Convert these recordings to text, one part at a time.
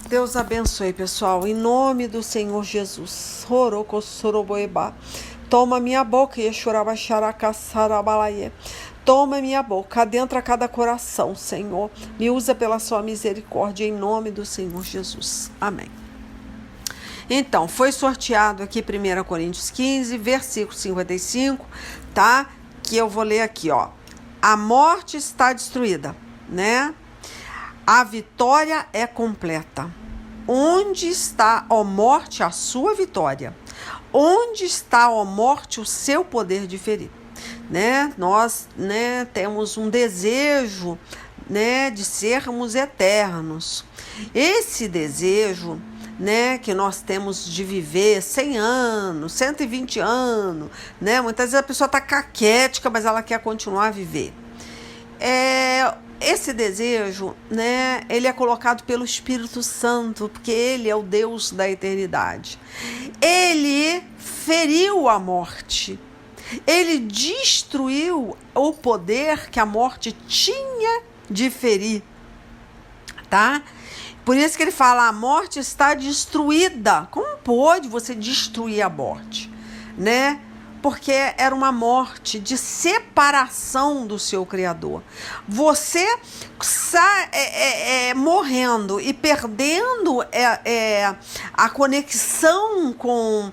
Deus abençoe, pessoal, em nome do Senhor Jesus. Toma minha boca, Yeshurabaxaracaçarabalaie. Toma minha boca, adentra cada coração, Senhor. Me usa pela sua misericórdia, em nome do Senhor Jesus. Amém. Então, foi sorteado aqui 1 Coríntios 15, versículo 55, tá? Que eu vou ler aqui, ó. A morte está destruída, né? A vitória é completa. Onde está, ó morte, a sua vitória? Onde está, ó morte, o seu poder de ferir? Né? Nós, né, temos um desejo, né, de sermos eternos. Esse desejo, né, que nós temos de viver 100 anos, 120 anos, né? Muitas vezes a pessoa está caquética, mas ela quer continuar a viver. Esse desejo, né, ele é colocado pelo Espírito Santo, porque ele é o Deus da eternidade. Ele feriu a morte. Ele destruiu o poder que a morte tinha de ferir, tá? Por isso que ele fala, a morte está destruída. Como pode você destruir a morte, né? Porque era uma morte de separação do seu Criador. Você morrendo e perdendo a conexão com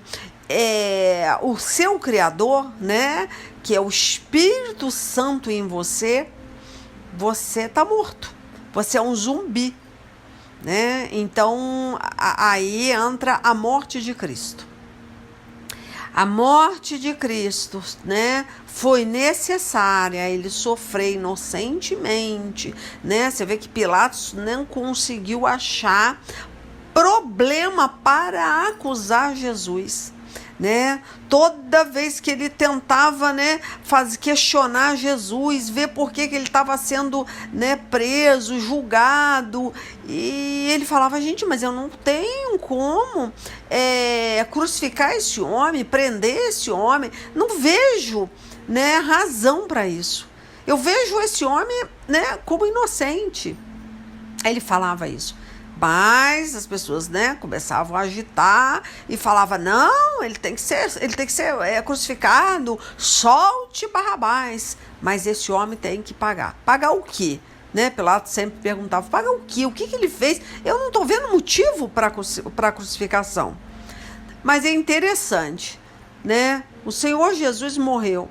o seu Criador, né? Que é o Espírito Santo em você, você está morto. Você é um zumbi, né? Então, aí entra a morte de Cristo. A morte de Cristo, né, foi necessária, ele sofreu inocentemente, né? Você vê que Pilatos não conseguiu achar problema para acusar Jesus, né? Toda vez que ele tentava, né, questionar Jesus, ver por que ele estava sendo, né, preso, julgado, e ele falava, gente, mas eu não tenho como crucificar esse homem, prender esse homem, não vejo, né, razão para isso. Eu vejo esse homem, né, como inocente. Ele falava isso. Mas as pessoas, né, começavam a agitar e falavam, não, ele tem que ser crucificado, solte Barrabás. Mas esse homem tem que pagar. Pagar o quê? Né? Pilatos sempre perguntava, pagar o quê? O que ele fez? Eu não estou vendo motivo para a crucificação. Mas é interessante, né? O Senhor Jesus morreu,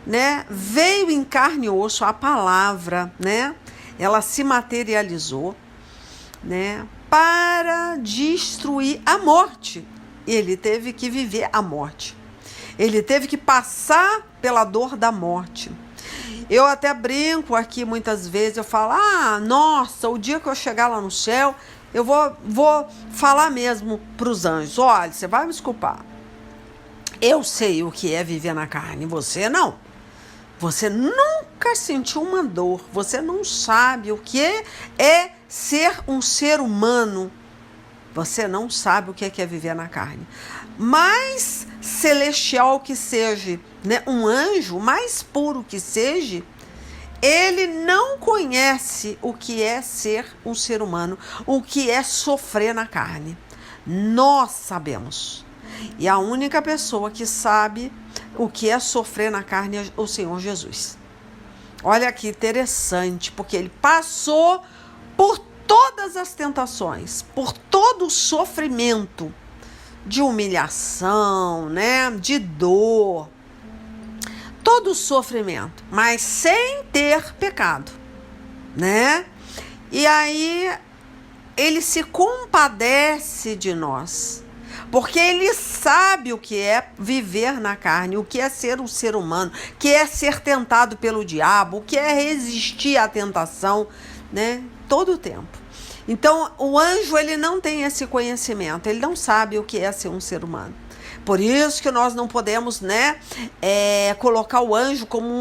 né? Veio em carne e osso, a palavra, né? Ela se materializou, né, para destruir a morte. Ele teve que viver a morte. Ele teve que passar pela dor da morte. Eu até brinco aqui muitas vezes, eu falo, nossa, o dia que eu chegar lá no céu, eu vou falar mesmo para os anjos, olha, você vai me desculpar. Eu sei o que é viver na carne, você não. Você nunca sentiu uma dor, você não sabe o que é ser um ser humano. Você não sabe o que é viver na carne. Mais celestial que seja, né, um anjo, mais puro que seja, ele não conhece o que é ser um ser humano, o que é sofrer na carne. Nós sabemos. E a única pessoa que sabe o que é sofrer na carne é o Senhor Jesus. Olha que interessante, porque ele passou por todas as tentações, por todo o sofrimento de humilhação, né, de dor, todo o sofrimento, mas sem ter pecado, né? E aí ele se compadece de nós, porque ele sabe o que é viver na carne, o que é ser um ser humano, o que é ser tentado pelo diabo, o que é resistir à tentação, né? Todo o tempo. Então, o anjo, ele não tem esse conhecimento, ele não sabe o que é ser um ser humano. Por isso que nós não podemos, né, colocar o anjo como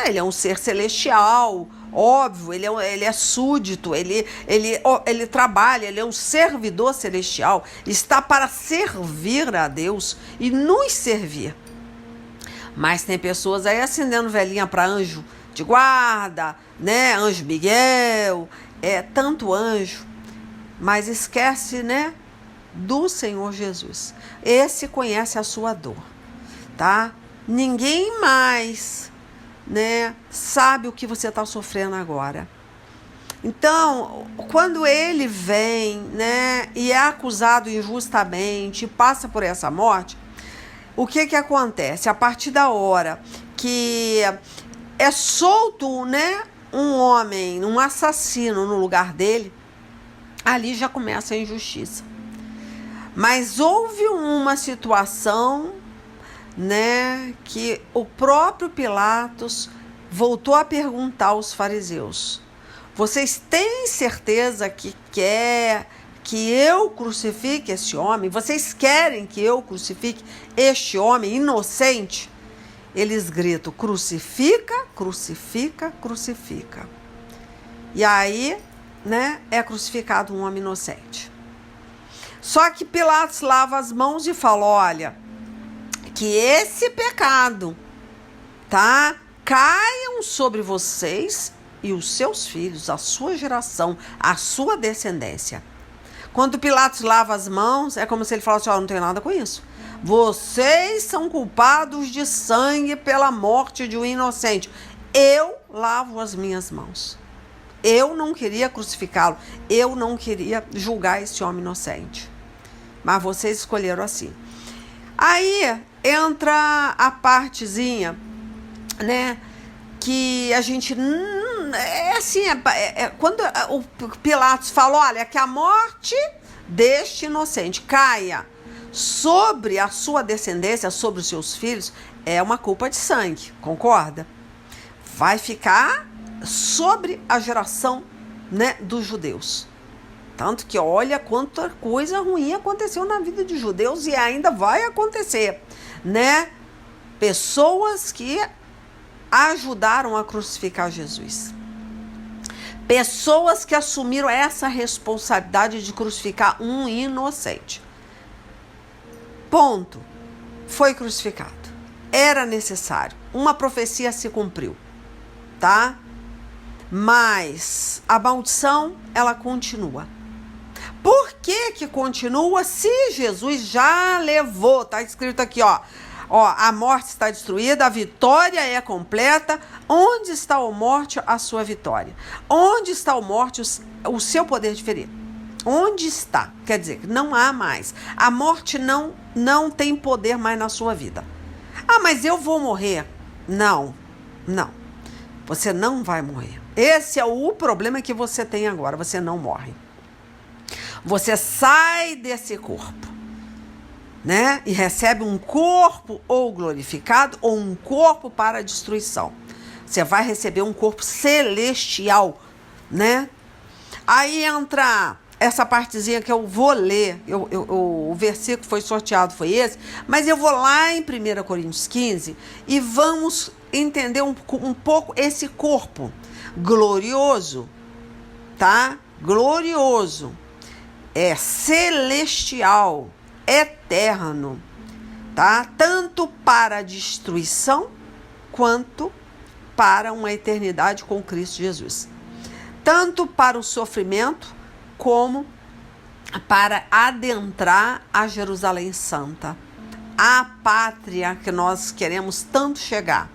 ele é um ser celestial, óbvio, ele é súdito, ele trabalha, ele é um servidor celestial, está para servir a Deus e nos servir. Mas tem pessoas aí acendendo velhinha para anjo de guarda, né, anjo Miguel, tanto anjo. mas esquece, né, do Senhor Jesus. Esse conhece a sua dor, tá? Ninguém mais, né, sabe o que você está sofrendo agora. Então, quando ele vem, né, e é acusado injustamente, passa por essa morte, o que acontece? A partir da hora que é solto, né, um homem, um assassino no lugar dele, ali já começa a injustiça. Mas houve uma situação, né, que o próprio Pilatos voltou a perguntar aos fariseus: vocês têm certeza que quer que eu crucifique esse homem? Vocês querem que eu crucifique este homem inocente? Eles gritam: crucifica, crucifica, crucifica. E aí, né, é crucificado um homem inocente. Só que Pilatos lava as mãos e fala: olha, que esse pecado, tá, caiam sobre vocês e os seus filhos, a sua geração, a sua descendência. Quando Pilatos lava as mãos, é como se ele falasse: ó, não tenho nada com isso. Vocês são culpados de sangue pela morte de um inocente. Eu lavo as minhas mãos. Eu não queria crucificá-lo. Eu não queria julgar esse homem inocente. Mas vocês escolheram assim. Aí entra a partezinha, né, que a gente... É assim, quando o Pilatos fala: olha, que a morte deste inocente caia sobre a sua descendência, sobre os seus filhos, é uma culpa de sangue, concorda? Vai ficar sobre a geração, né, dos judeus. Tanto que olha quanta coisa ruim aconteceu na vida de judeus e ainda vai acontecer, né? Pessoas que ajudaram a crucificar Jesus. Pessoas que assumiram essa responsabilidade de crucificar um inocente. Ponto. Foi crucificado. Era necessário. Uma profecia se cumpriu, tá? Mas a maldição, ela continua. Por que continua se Jesus já levou? Tá escrito aqui, ó. Ó, a morte está destruída, a vitória é completa. Onde está a morte, a sua vitória? Onde está a morte, o seu poder de ferir? Onde está? Quer dizer, não há mais. A morte não tem poder mais na sua vida. Ah, mas eu vou morrer. Não. Você não vai morrer. Esse é o problema que você tem agora. Você não morre. Você sai desse corpo, né? E recebe um corpo ou glorificado ou um corpo para a destruição. Você vai receber um corpo celestial, né? Aí entra essa partezinha que eu vou ler. O versículo foi sorteado, foi esse. Mas eu vou lá em 1 Coríntios 15 e vamos entender um pouco esse corpo glorioso, tá? Glorioso. É celestial, eterno, tá? Tanto para a destruição quanto para uma eternidade com Cristo Jesus. Tanto para o sofrimento como para adentrar a Jerusalém Santa, a pátria que nós queremos tanto chegar,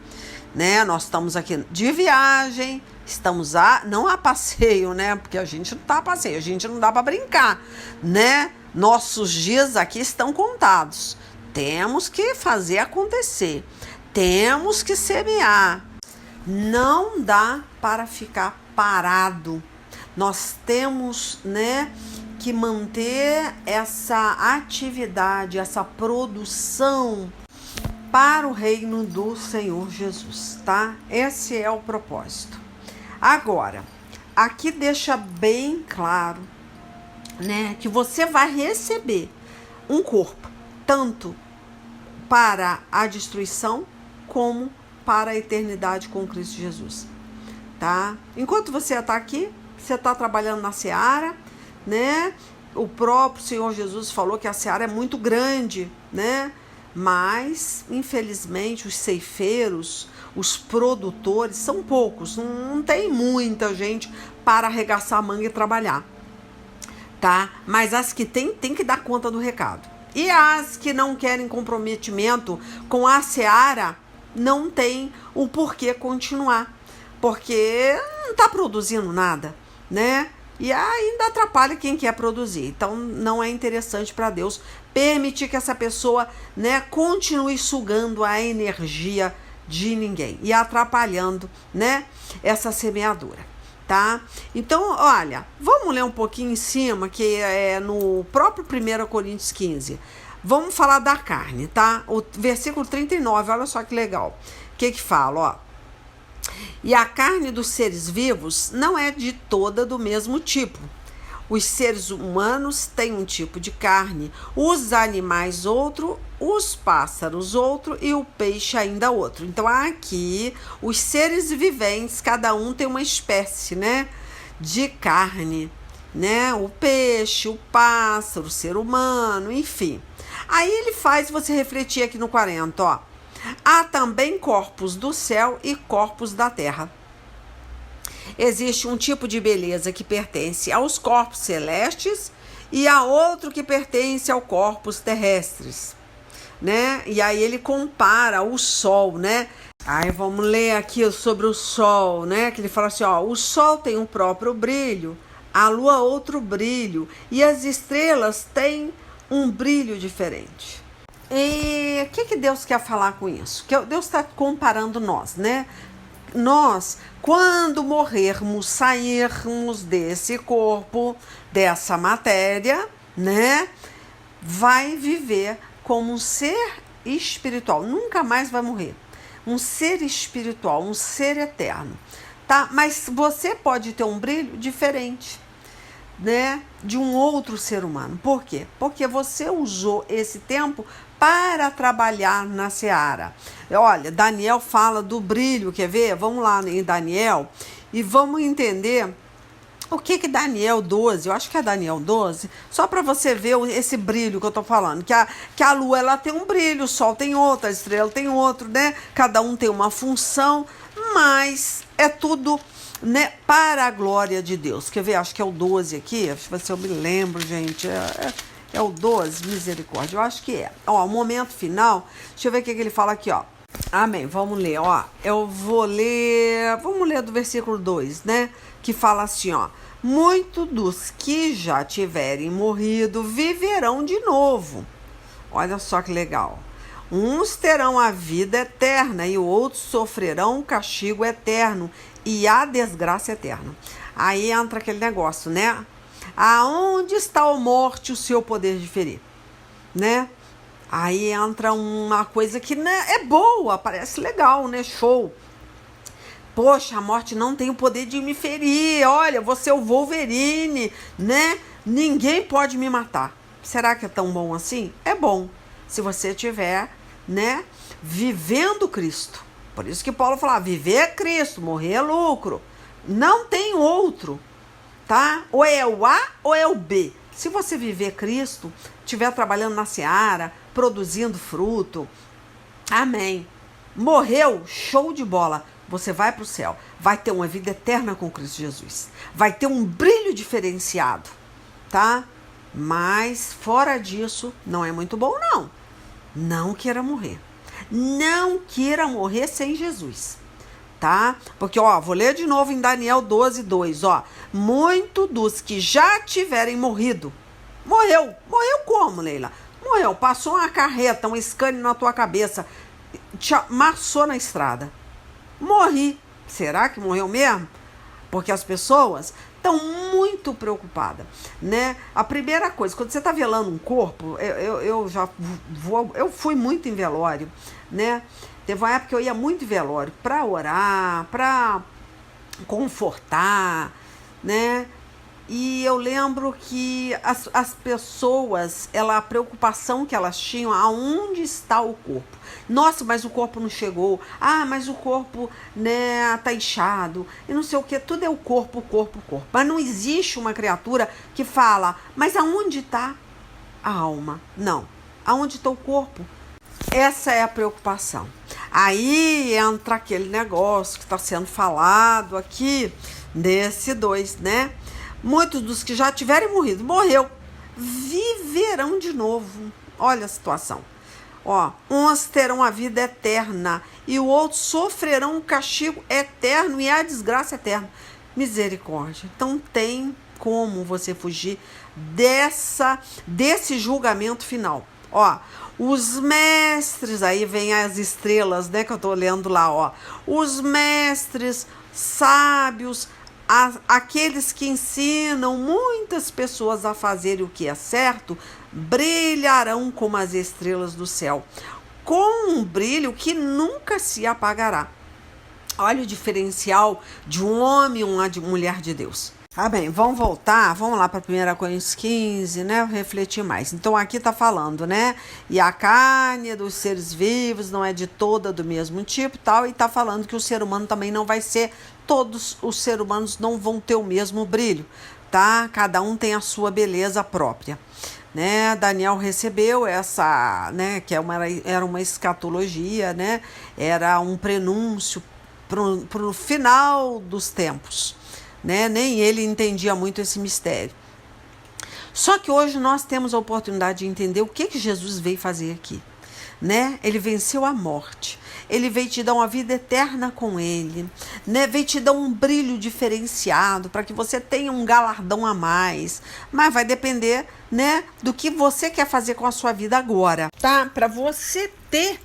né? Nós estamos aqui de viagem, estamos não a passeio, né? Porque a gente não tá a passeio, a gente não dá para brincar, né? Nossos dias aqui estão contados. Temos que fazer acontecer. Temos que semear. Não dá para ficar parado. Nós temos, né, que manter essa atividade, essa produção para o reino do Senhor Jesus, tá? Esse é o propósito. Agora, aqui deixa bem claro, né, que você vai receber um corpo, tanto para a destruição como para a eternidade com Cristo Jesus, tá? Enquanto você está aqui, você está trabalhando na seara, né? O próprio Senhor Jesus falou que a seara é muito grande, né? Mas, infelizmente, os ceifeiros, os produtores são poucos, não tem muita gente para arregaçar a manga e trabalhar. tá? Mas as que tem que dar conta do recado. E as que não querem comprometimento com a seara, não tem o porquê continuar, porque não está produzindo nada, né? E ainda atrapalha quem quer produzir. Então não é interessante para Deus permitir que essa pessoa, né, continue sugando a energia de ninguém e atrapalhando, né, essa semeadura, tá? Então, olha, vamos ler um pouquinho em cima, que é no próprio 1 Coríntios 15. Vamos falar da carne, tá? O versículo 39, olha só que legal. O que fala, ó? E a carne dos seres vivos não é de toda do mesmo tipo. Os seres humanos têm um tipo de carne, os animais outro, os pássaros outro e o peixe ainda outro. Então aqui os seres viventes, cada um tem uma espécie, né, de carne, né? O peixe, o pássaro, o ser humano, enfim. Aí ele faz você refletir aqui no 40, ó. Há também corpos do céu e corpos da terra. Existe um tipo de beleza que pertence aos corpos celestes e a outro que pertence aos corpos terrestres, né? E aí ele compara o sol, né? Aí vamos ler aqui sobre o sol, né? Que ele fala assim, ó, o sol tem um próprio brilho, a lua outro brilho e as estrelas têm um brilho diferente. E o que Deus quer falar com isso? Que Deus está comparando nós, né? Nós, quando morrermos, sairmos desse corpo, dessa matéria, né? Vai viver como um ser espiritual. Nunca mais vai morrer. Um ser espiritual, um ser eterno, tá? Mas você pode ter um brilho diferente, né, de um outro ser humano. Por quê? Porque você usou esse tempo para trabalhar na seara. Olha, Daniel fala do brilho, quer ver? Vamos lá em Daniel e vamos entender o que Daniel 12, eu acho que é Daniel 12, só para você ver esse brilho que eu tô falando, que a lua ela tem um brilho, o sol tem outro, a estrela tem outro, né? Cada um tem uma função, mas é tudo, né, para a glória de Deus. Quer ver? Acho que é o 12 aqui, deixa eu ver se eu me lembro, gente. É o 12, misericórdia, eu acho que é. Ó, o momento final, deixa eu ver o que ele fala aqui, ó. Amém, vamos ler, ó. Vamos ler do versículo 2, né? Que fala assim, ó. Muitos dos que já tiverem morrido viverão de novo. Olha só que legal. Uns terão a vida eterna e outros sofrerão o castigo eterno e a desgraça eterna. Aí entra aquele negócio, né? Aonde está a morte, o seu poder de ferir, né? Aí entra uma coisa que, né, é boa, parece legal, né? Show. Poxa, a morte não tem o poder de me ferir. Olha, você é o Wolverine, né? Ninguém pode me matar. Será que é tão bom assim? É bom, se você tiver, né, vivendo Cristo. Por isso que Paulo fala, viver é Cristo, morrer é lucro. Não tem outro, tá? Ou é o A ou é o B. Se você viver Cristo, estiver trabalhando na seara, produzindo fruto, amém. Morreu, show de bola. Você vai para o céu, vai ter uma vida eterna com Cristo Jesus. Vai ter um brilho diferenciado, tá? Mas fora disso, não é muito bom, não. Não queira morrer. Não queira morrer sem Jesus, tá? Porque, ó, vou ler de novo em Daniel 12, 2, ó. Muito dos que já tiverem morrido. Morreu. Morreu como, Leila? Morreu. Passou uma carreta, um scanner na tua cabeça, te amassou na estrada. Morri. Será que morreu mesmo? Porque as pessoas estão muito preocupadas, né? A primeira coisa, quando você está velando um corpo, eu fui muito em velório, né? Teve uma época que eu ia muito em velório para orar, para confortar, né? E eu lembro que as pessoas, a preocupação que elas tinham, aonde está o corpo? Nossa, mas o corpo não chegou. Ah, mas o corpo, né, tá inchado. E não sei o que, tudo é o corpo, o corpo, o corpo. Mas não existe uma criatura que fala, mas aonde está a alma? Não. Aonde está o corpo? Essa é a preocupação. Aí entra aquele negócio que está sendo falado aqui, desse 2, né? Muitos dos que já tiverem morrido, morreu, viverão de novo. Olha a situação. Ó, uns terão a vida eterna e o outro sofrerão um castigo eterno e a desgraça eterna. Misericórdia. Então tem como você fugir desse julgamento final. Ó, os mestres, aí vem as estrelas, né, que eu tô lendo lá, ó. Os mestres sábios, aqueles que ensinam muitas pessoas a fazerem o que é certo, brilharão como as estrelas do céu, com um brilho que nunca se apagará. Olha o diferencial de um homem e uma mulher de Deus. Tá bem, vamos lá para 1 Coríntios 15, né, refletir mais. Então aqui tá falando, né, e a carne dos seres vivos não é de toda do mesmo tipo, tal, e tá falando que o ser humano também não vai ser, todos os seres humanos não vão ter o mesmo brilho, tá? Cada um tem a sua beleza própria, né? Daniel recebeu essa, né, que era uma escatologia, né, era um prenúncio para o final dos tempos, né? Nem ele entendia muito esse mistério. Só que hoje nós temos a oportunidade de entender o que Jesus veio fazer aqui, né? Ele venceu a morte. Ele veio te dar uma vida eterna com ele, né? Veio te dar um brilho diferenciado para que você tenha um galardão a mais. Mas vai depender, né, do que você quer fazer com a sua vida agora, tá? Para você ter,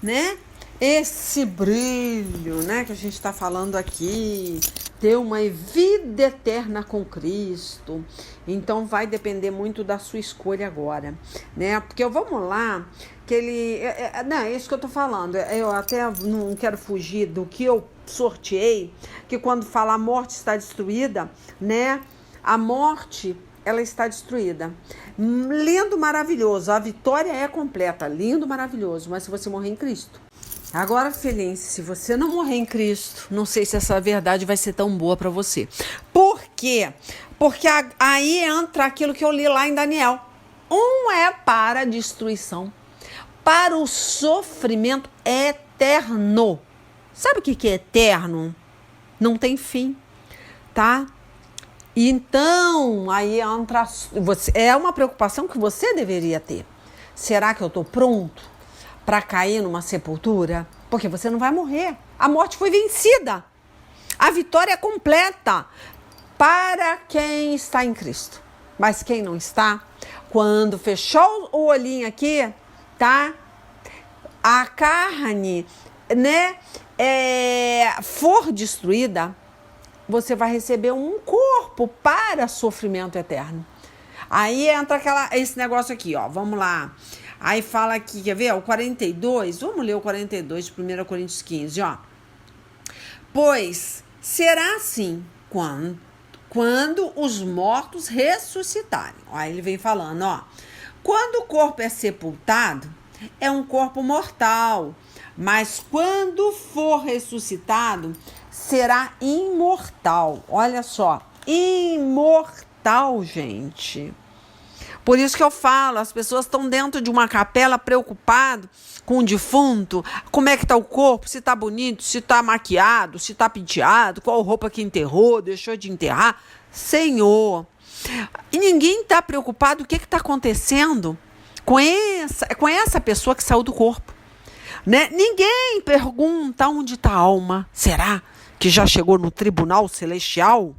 né, esse brilho, né, que a gente está falando aqui, ter uma vida eterna com Cristo. Então vai depender muito da sua escolha agora, né? Porque vamos lá, que ele... Não, é isso que eu tô falando. Eu até não quero fugir do que eu sorteei, que quando fala a morte está destruída, né? A morte, ela está destruída. Lindo, maravilhoso. A vitória é completa. Lindo, maravilhoso. Mas se você morrer em Cristo. Agora, Feliz, se você não morrer em Cristo, não sei se essa verdade vai ser tão boa para você. Por quê? Porque aí entra aquilo que eu li lá em Daniel. Um é para a destruição, para o sofrimento eterno. Sabe o que é eterno? Não tem fim, tá? Então, aí entra... é uma preocupação que você deveria ter. Será que eu estou pronto para cair numa sepultura? Porque você não vai morrer. A morte foi vencida. A vitória é completa para quem está em Cristo. Mas quem não está, quando fechou o olhinho aqui, tá? A carne, né, for destruída, você vai receber um corpo para sofrimento eterno. Aí entra esse negócio aqui, ó. Vamos lá. Aí fala aqui, quer ver? O 42, vamos ler o 42 de 1 Coríntios 15, ó. Pois será assim quando os mortos ressuscitarem. Aí ele vem falando, ó. Quando o corpo é sepultado, é um corpo mortal, mas quando for ressuscitado, será imortal. Olha só, imortal, gente. Por isso que eu falo, as pessoas estão dentro de uma capela preocupadas com o defunto, como é que tá o corpo, se tá bonito, se tá maquiado, se tá penteado, qual roupa que enterrou, deixou de enterrar. Senhor, e ninguém está preocupado o que está acontecendo com essa pessoa que saiu do corpo, né? Ninguém pergunta onde está a alma. Será que já chegou no tribunal celestial?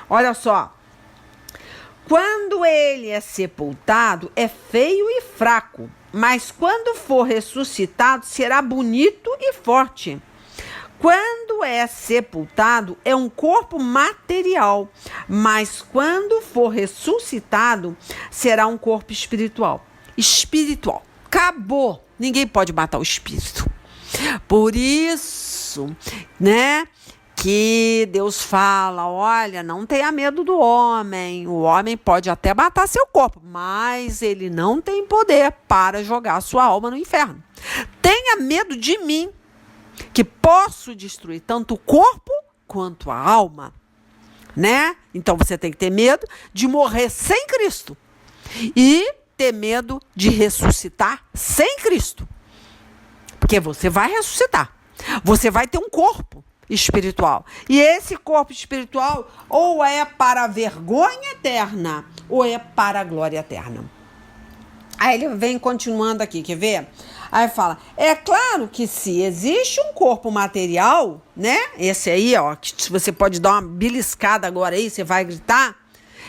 Olha só. Quando ele é sepultado, é feio e fraco, mas quando for ressuscitado, será bonito e forte. Quando é sepultado, é um corpo material, mas quando for ressuscitado, será um corpo espiritual. Espiritual. Acabou. Ninguém pode matar o espírito. Por isso, né, que Deus fala, olha, não tenha medo do homem. O homem pode até matar seu corpo, mas ele não tem poder para jogar sua alma no inferno. Tenha medo de mim, que posso destruir tanto o corpo quanto a alma, né? Então você tem que ter medo de morrer sem Cristo e ter medo de ressuscitar sem Cristo, porque você vai ressuscitar, você vai ter um corpo, espiritual. E esse corpo espiritual ou é para a vergonha eterna ou é para a glória eterna. Aí ele vem continuando aqui, quer ver? Aí fala, é claro que se existe um corpo material, né? Esse aí, ó, que você pode dar uma beliscada agora aí, você vai gritar,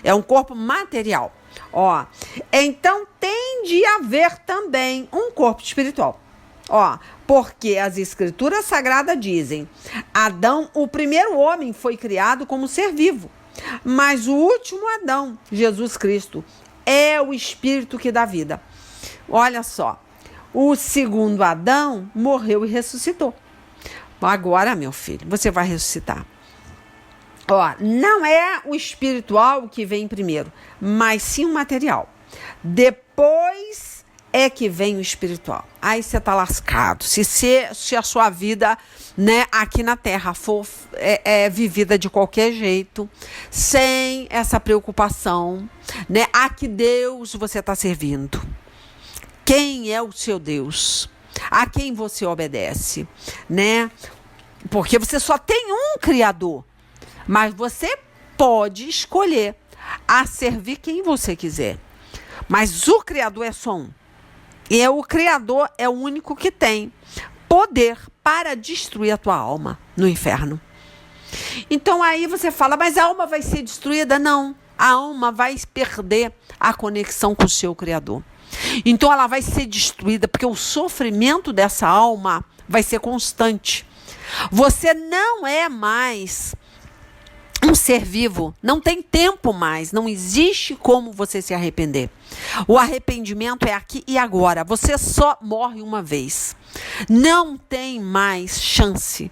é um corpo material. Ó, então tem de haver também um corpo espiritual. Ó, porque as escrituras sagradas dizem, Adão, o primeiro homem, foi criado como ser vivo, mas o último Adão, Jesus Cristo, é o espírito que dá vida. Olha só, o segundo Adão morreu e ressuscitou. Agora, meu filho, você vai ressuscitar. Ó, não é o espiritual que vem primeiro, mas sim o material. Depois é que vem o espiritual. Aí você tá lascado. Se a sua vida, né, aqui na Terra for vivida de qualquer jeito, sem essa preocupação, né, a que Deus você está servindo? Quem é o seu Deus? A quem você obedece, né? Porque você só tem um Criador, mas você pode escolher a servir quem você quiser. Mas o Criador é só um. E o Criador é o único que tem poder para destruir a tua alma no inferno. Então aí você fala, mas a alma vai ser destruída? Não. A alma vai perder a conexão com o seu Criador. Então ela vai ser destruída porque o sofrimento dessa alma vai ser constante. Você não é mais um ser vivo, não tem tempo mais, não existe como você se arrepender. O arrependimento é aqui e agora, você só morre uma vez. Não tem mais chance,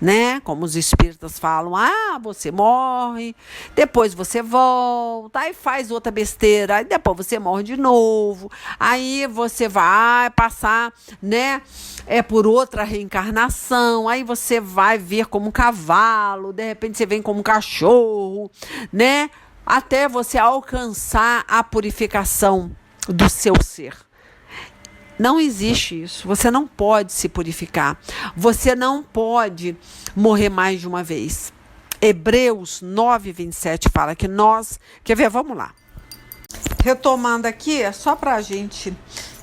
né? Como os espíritas falam, você morre, depois você volta, aí faz outra besteira, aí depois você morre de novo, aí você vai passar, né? Por outra reencarnação, aí você vai vir como um cavalo, de repente você vem como um cachorro, né? Até você alcançar a purificação do seu ser. Não existe isso. Você não pode se purificar. Você não pode morrer mais de uma vez. Hebreus 9:27 fala que nós... Quer ver? Vamos lá. Retomando aqui, é só para a gente,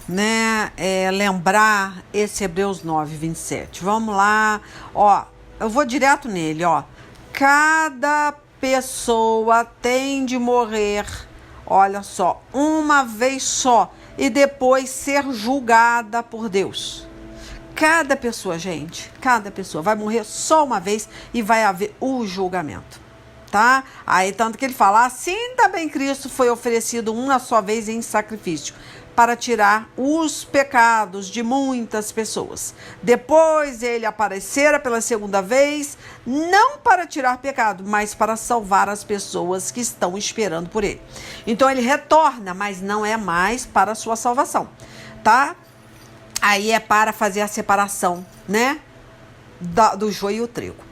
né, lembrar esse Hebreus 9:27. Vamos lá. Ó, eu vou direto nele, ó. Cada pessoa tem de morrer, olha só, uma vez só, e depois ser julgada por Deus. Cada pessoa, gente, cada pessoa vai morrer só uma vez e vai haver o julgamento, tá? Aí tanto que ele fala, assim também Cristo foi oferecido uma só vez em sacrifício, para tirar os pecados de muitas pessoas. Depois ele aparecera pela segunda vez, não para tirar pecado, mas para salvar as pessoas que estão esperando por ele. Então ele retorna, mas não é mais para a sua salvação, tá? Aí é para fazer a separação, né? Do joio e o trigo.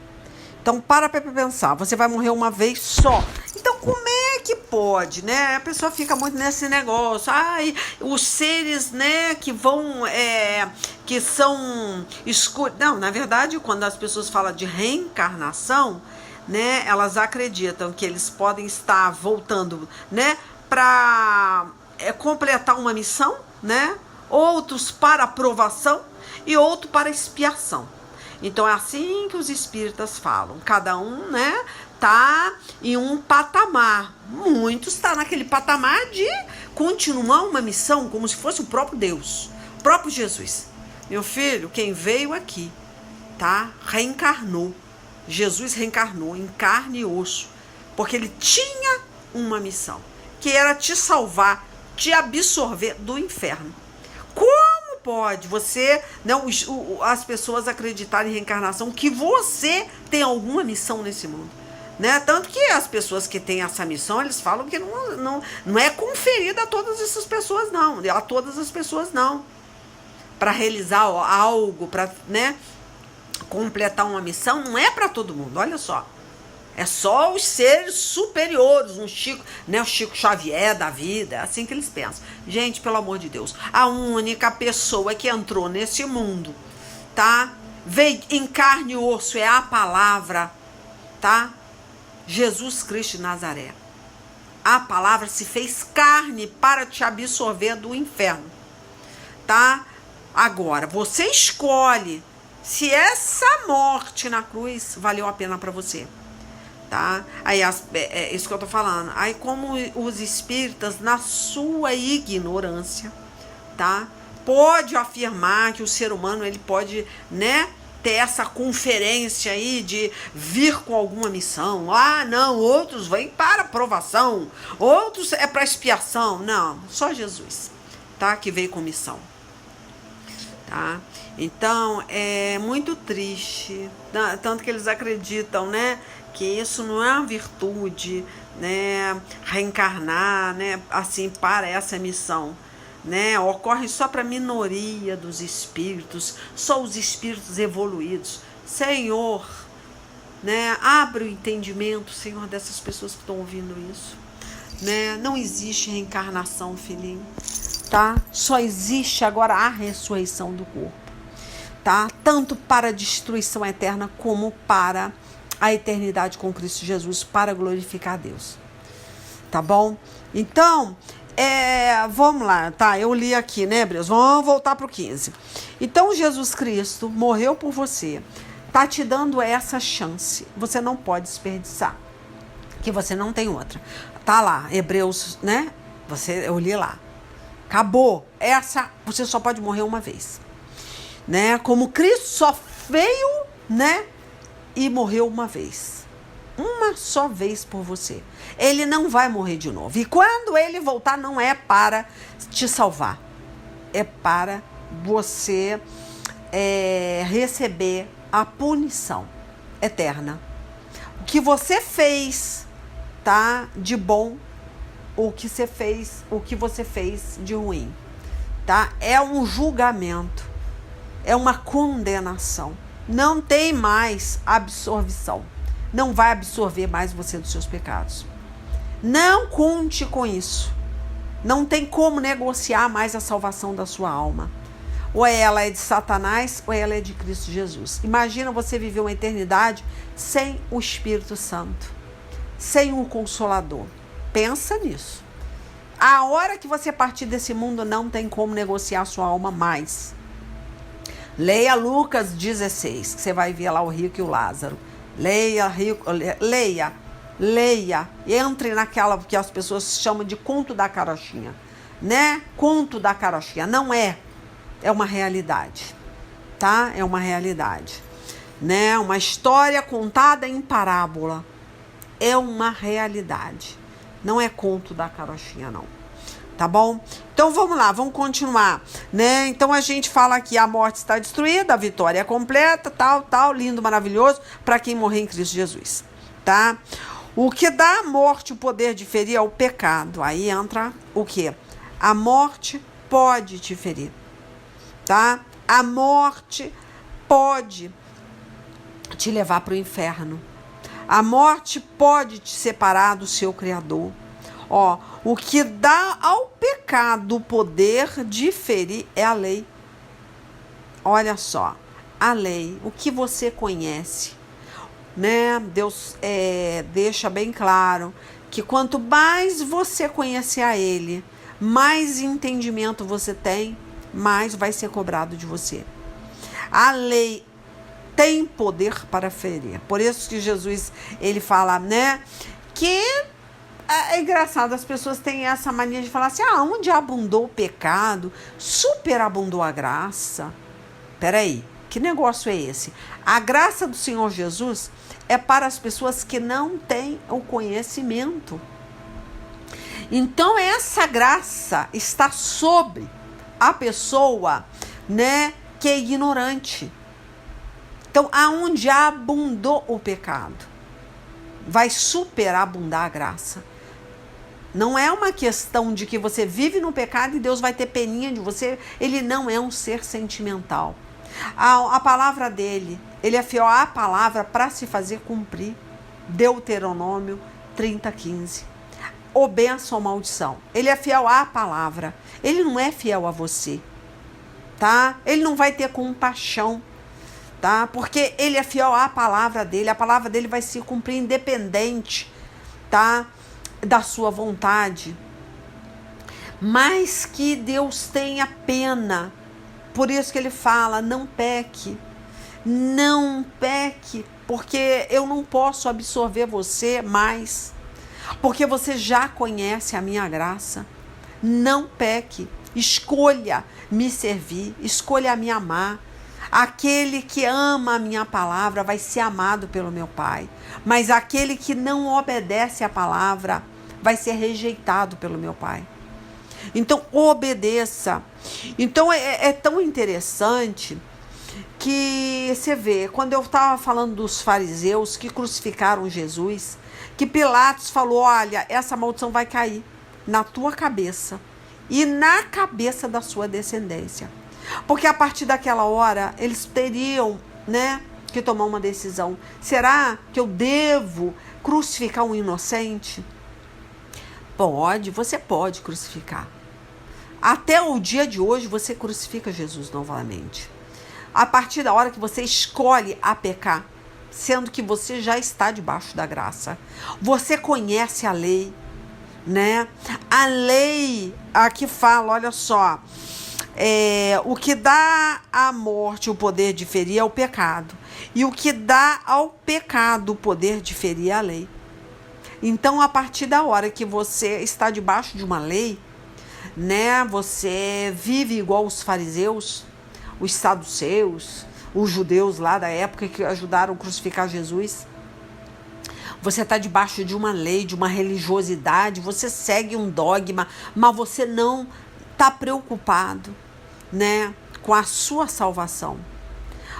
Então para pensar, você vai morrer uma vez só. Então como é que pode, né? A pessoa fica muito nesse negócio. Os seres, né, que vão, que são escuros. Não, na verdade, quando as pessoas falam de reencarnação, né, elas acreditam que eles podem estar voltando, né, para completar uma missão, né? Outros para aprovação e outro para expiação. Então é assim que os espíritas falam. Cada um, né, tá em um patamar. Muitos tá naquele patamar de continuar uma missão como se fosse o próprio Deus, o próprio Jesus. Meu filho, quem veio aqui, tá? Reencarnou. Jesus reencarnou em carne e osso, porque ele tinha uma missão, que era te salvar, te absorver do inferno. Como pode você, não, as pessoas acreditarem em reencarnação, que você tem alguma missão nesse mundo, né? Tanto que as pessoas que têm essa missão, eles falam que não é conferida a todas essas pessoas, não. A todas as pessoas, não. Para realizar algo, para, né, completar uma missão, não é para todo mundo, olha só. É só os seres superiores, o Chico Xavier da vida, é assim que eles pensam. Gente, pelo amor de Deus, a única pessoa que entrou nesse mundo, tá? veio em carne e osso, é a palavra, tá? Jesus Cristo de Nazaré. A palavra se fez carne para te absorver do inferno, tá? Agora, você escolhe se essa morte na cruz valeu a pena para você, tá? Aí, é isso que eu tô falando. Aí, como os espíritas, na sua ignorância, tá? Pode afirmar que o ser humano, ele pode, né, ter essa conferência aí de vir com alguma missão. Ah, não, outros vêm para aprovação, outros é para expiação. Não, só Jesus, tá? Que veio com missão, tá? Então, é muito triste, tanto que eles acreditam, né, que isso não é uma virtude, né, reencarnar, né, assim, para essa missão, né, ocorre só para a minoria dos espíritos, só os espíritos evoluídos. Senhor, né, abre o entendimento, Senhor, dessas pessoas que estão ouvindo isso, né? Não existe reencarnação, filhinho, tá? Só existe agora a ressurreição do corpo, tá? Tanto para a destruição eterna como para a eternidade com Cristo Jesus, para glorificar a Deus, tá bom? Então, vamos lá, tá? Eu li aqui, né, Hebreus? Vamos voltar para o 15. Então, Jesus Cristo morreu por você, tá te dando essa chance. Você não pode desperdiçar, que você não tem outra. Tá lá, Hebreus, né? Eu li lá. Acabou. Você só pode morrer uma vez, né? Como Cristo só veio, né? E morreu uma vez. Uma só vez por você. Ele não vai morrer de novo. E quando ele voltar, não é para te salvar. É para você receber a punição eterna. O que você fez, tá? De bom, o que você fez de ruim, tá? É um julgamento. É uma condenação. Não tem mais absorção. Não vai absorver mais você dos seus pecados. Não conte com isso. Não tem como negociar mais a salvação da sua alma. Ou ela é de Satanás, ou ela é de Cristo Jesus. Imagina você viver uma eternidade sem o Espírito Santo, sem o Consolador. Pensa nisso. A hora que você partir desse mundo, não tem como negociar a sua alma mais. Leia Lucas 16, que você vai ver lá o rico e o Lázaro. Leia. Entre naquela que as pessoas chamam de conto da carochinha, né? Conto da carochinha. Não é. É uma realidade, tá? É uma realidade, né? Uma história contada em parábola. É uma realidade. Não é conto da carochinha, não. Tá bom? Então vamos lá, vamos continuar, né? Então a gente fala que a morte está destruída, a vitória é completa, tal, lindo, maravilhoso, para quem morrer em Cristo Jesus, tá? O que dá à morte o poder de ferir é o pecado. Aí entra o quê? A morte pode te ferir, tá? A morte pode te levar para o inferno. A morte pode te separar do seu Criador. Ó, o que dá ao pecado o poder de ferir é a lei. Olha só, a lei, o que você conhece, né? Deus deixa bem claro que quanto mais você conhecer a Ele, mais entendimento você tem, mais vai ser cobrado de você. A lei tem poder para ferir. Por isso que Jesus, ele fala, né, que é engraçado, as pessoas têm essa mania de falar assim, onde abundou o pecado, superabundou a graça. Peraí, que negócio é esse? A graça do Senhor Jesus é para as pessoas que não têm o conhecimento. Então, essa graça está sobre a pessoa, né, que é ignorante. Então, aonde abundou o pecado, vai superabundar a graça. Não é uma questão de que você vive no pecado e Deus vai ter peninha de você. Ele não é um ser sentimental. A palavra dele, ele é fiel à palavra para se fazer cumprir. Deuteronômio 30:15. Ou bênção ou maldição. Ele é fiel à palavra. Ele não é fiel a você, tá? Ele não vai ter compaixão, tá? Porque ele é fiel à palavra dele, a palavra dele vai se cumprir independente, tá? Da sua vontade. Mas que Deus tenha pena. Por isso que ele fala, não peque, porque eu não posso absorver você mais, porque você já conhece a minha graça. Não peque, escolha me servir, escolha me amar. Aquele que ama a minha palavra vai ser amado pelo meu Pai, mas aquele que não obedece à palavra vai ser rejeitado pelo meu Pai. Então, obedeça. Então, é tão interessante que você vê, quando eu estava falando dos fariseus que crucificaram Jesus, que Pilatos falou, olha, essa maldição vai cair na tua cabeça e na cabeça da sua descendência. Porque a partir daquela hora, eles teriam, né, que tomar uma decisão. Será que eu devo crucificar um inocente? Pode, você pode crucificar. Até o dia de hoje, você crucifica Jesus novamente. A partir da hora que você escolhe a pecar, sendo que você já está debaixo da graça. Você conhece a lei, né? A lei aqui fala, olha só, o que dá à morte o poder de ferir é o pecado. E o que dá ao pecado o poder de ferir é a lei. Então, a partir da hora que você está debaixo de uma lei, né, você vive igual os fariseus, os saduceus, os judeus lá da época que ajudaram a crucificar Jesus. Você está debaixo de uma lei, de uma religiosidade, você segue um dogma, mas você não está preocupado, né, com a sua salvação.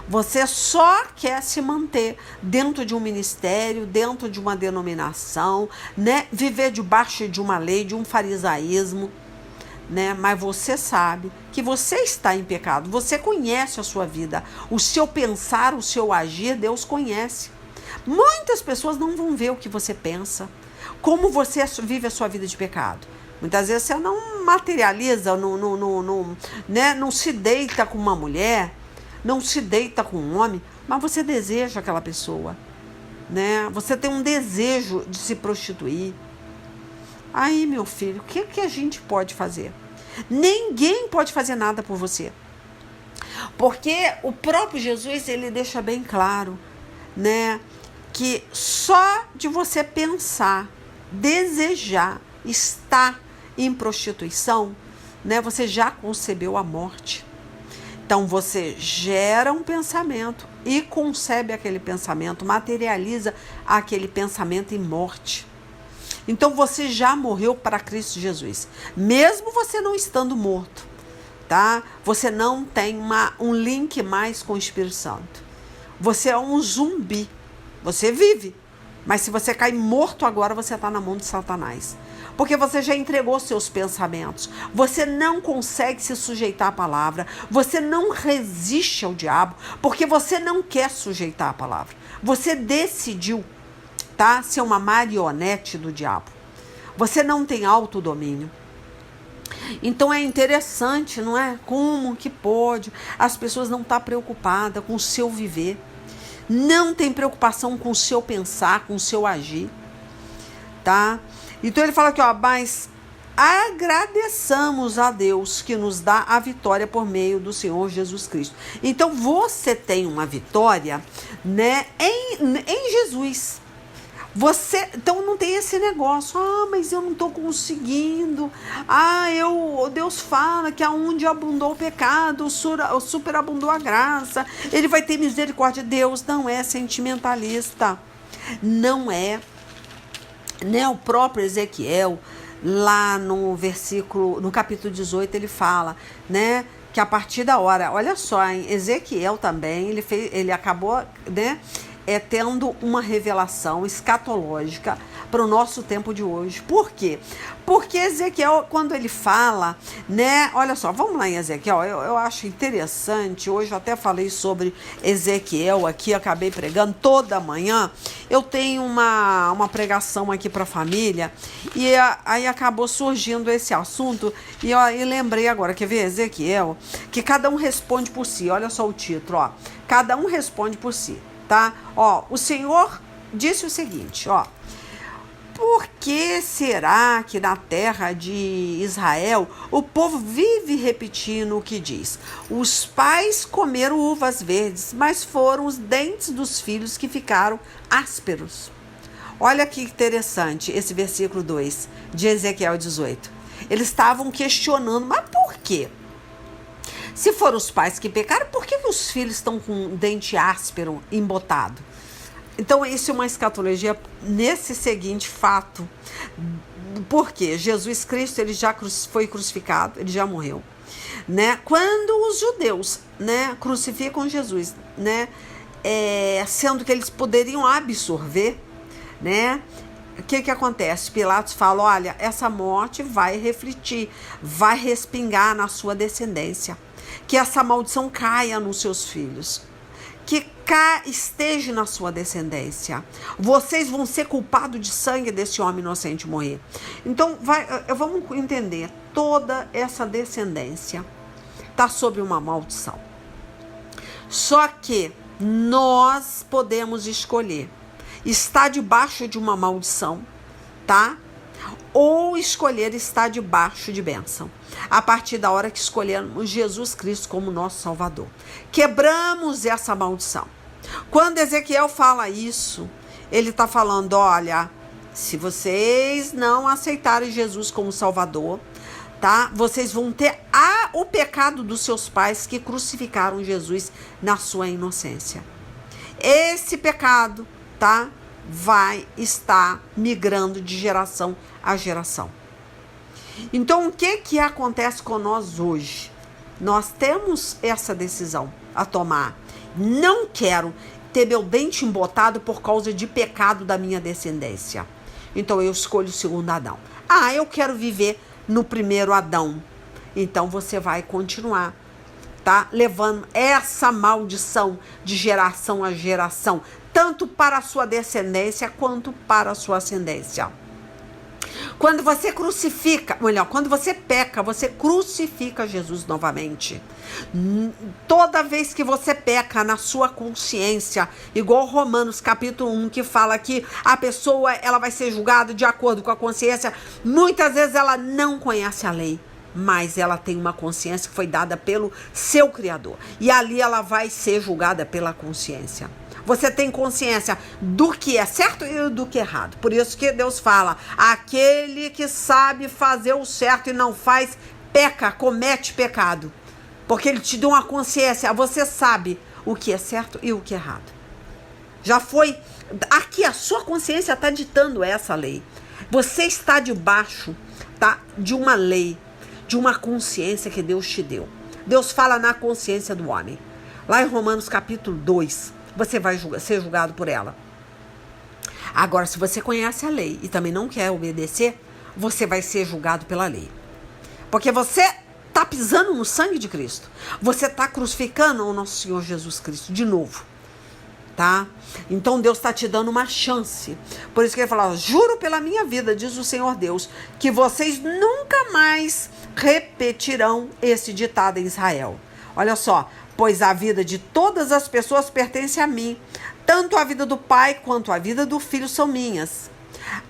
Você só quer se manter dentro de um ministério, dentro de uma denominação, né? Viver debaixo de uma lei, de um farisaísmo, né? Mas você sabe que você está em pecado. Você conhece a sua vida, o seu pensar, o seu agir, Deus conhece. Muitas pessoas não vão ver o que você pensa, como você vive a sua vida de pecado. Muitas vezes você não materializa, não se deita com uma mulher, não se deita com um homem, mas você deseja aquela pessoa, né? Você tem um desejo de se prostituir. Aí, meu filho, o que a gente pode fazer? Ninguém pode fazer nada por você. Porque o próprio Jesus, ele deixa bem claro, né, que só de você pensar, desejar, estar em prostituição, né, você já concebeu a morte. Então, você gera um pensamento e concebe aquele pensamento, materializa aquele pensamento em morte. Então, você já morreu para Cristo Jesus. Mesmo você não estando morto, tá? Você não tem um link mais com o Espírito Santo. Você é um zumbi. Você vive. Mas se você cair morto agora, você está na mão de Satanás. Porque você já entregou seus pensamentos. Você não consegue se sujeitar à palavra. Você não resiste ao diabo, porque você não quer sujeitar a palavra. Você decidiu, tá, ser uma marionete do diabo. Você não tem autodomínio. Então é interessante, não é? Como que pode as pessoas não estar preocupadas com o seu viver. Não tem preocupação com o seu pensar, com o seu agir, tá? Então ele fala aqui, ó, mas agradeçamos a Deus que nos dá a vitória por meio do Senhor Jesus Cristo. Então você tem uma vitória, né, em Jesus. Então não tem esse negócio, mas eu não estou conseguindo, Deus fala que aonde abundou o pecado, superabundou a graça, ele vai ter misericórdia. Deus não é sentimentalista, não é, né? O próprio Ezequiel, lá no capítulo 18, ele fala, né, que a partir da hora, olha só, em Ezequiel também, ele acabou, né, tendo uma revelação escatológica para o nosso tempo de hoje. Por quê? Porque Ezequiel, quando ele fala, né, olha só, vamos lá em Ezequiel, eu acho interessante, hoje eu até falei sobre Ezequiel aqui, acabei pregando toda manhã, eu tenho uma pregação aqui para a família, e aí acabou surgindo esse assunto, e lembrei agora, quer ver, Ezequiel, que cada um responde por si, olha só o título, ó, Cada um responde por si, tá? Ó, o Senhor disse o seguinte, ó: por que será que na terra de Israel o povo vive repetindo o que diz? Os pais comeram uvas verdes, mas foram os dentes dos filhos que ficaram ásperos. Olha que interessante esse versículo 2 de Ezequiel 18. Eles estavam questionando, mas por quê? Se foram os pais que pecaram, por que os filhos estão com um dente áspero, embotado? Então, isso é uma escatologia nesse seguinte fato. Porque Jesus Cristo, ele já foi crucificado, ele já morreu, né? Quando os judeus, né, crucificam Jesus, né, sendo que eles poderiam absorver, né? O que acontece? Pilatos fala: olha, essa morte vai refletir, vai respingar na sua descendência, que essa maldição caia nos seus filhos, que cá esteja na sua descendência. Vocês vão ser culpados de sangue desse homem inocente morrer. Então, vamos entender, toda essa descendência está sob uma maldição. Só que nós podemos escolher estar debaixo de uma maldição, tá? Ou escolher estar debaixo de bênção. A partir da hora que escolhemos Jesus Cristo como nosso Salvador, quebramos essa maldição. Quando Ezequiel fala isso, ele está falando: olha, se vocês não aceitarem Jesus como Salvador, tá? Vocês vão ter o pecado dos seus pais que crucificaram Jesus na sua inocência. Esse pecado, tá, vai estar migrando de geração a geração. Então, o que acontece com nós hoje? Nós temos essa decisão a tomar. Não quero ter meu dente embotado por causa de pecado da minha descendência. Então, eu escolho o segundo Adão. Ah, eu quero viver no primeiro Adão. Então, você vai continuar, tá, levando essa maldição de geração a geração, tanto para a sua descendência quanto para a sua ascendência. Quando você crucifica, melhor, quando você peca, você crucifica Jesus novamente. Toda vez que você peca na sua consciência, igual Romanos capítulo 1, que fala que a pessoa, ela vai ser julgada de acordo com a consciência. Muitas vezes ela não conhece a lei, mas ela tem uma consciência que foi dada pelo seu Criador. E ali ela vai ser julgada pela consciência. Você tem consciência do que é certo e do que é errado. Por isso que Deus fala: aquele que sabe fazer o certo e não faz, peca, comete pecado. Porque ele te deu uma consciência, você sabe o que é certo e o que é errado. Já foi, aqui a sua consciência está ditando essa lei. Você está debaixo, tá, de uma lei, de uma consciência que Deus te deu. Deus fala na consciência do homem. Lá em Romanos capítulo 2, você vai ser julgado por ela. Agora, se você conhece a lei e também não quer obedecer, você vai ser julgado pela lei. Porque você está pisando no sangue de Cristo. Você está crucificando o nosso Senhor Jesus Cristo de novo. Tá? Então Deus está te dando uma chance. Por isso que ele fala: juro pela minha vida, diz o Senhor Deus, que vocês nunca mais repetirão esse ditado em Israel. Olha só: pois a vida de todas as pessoas pertence a mim. Tanto a vida do pai quanto a vida do filho são minhas.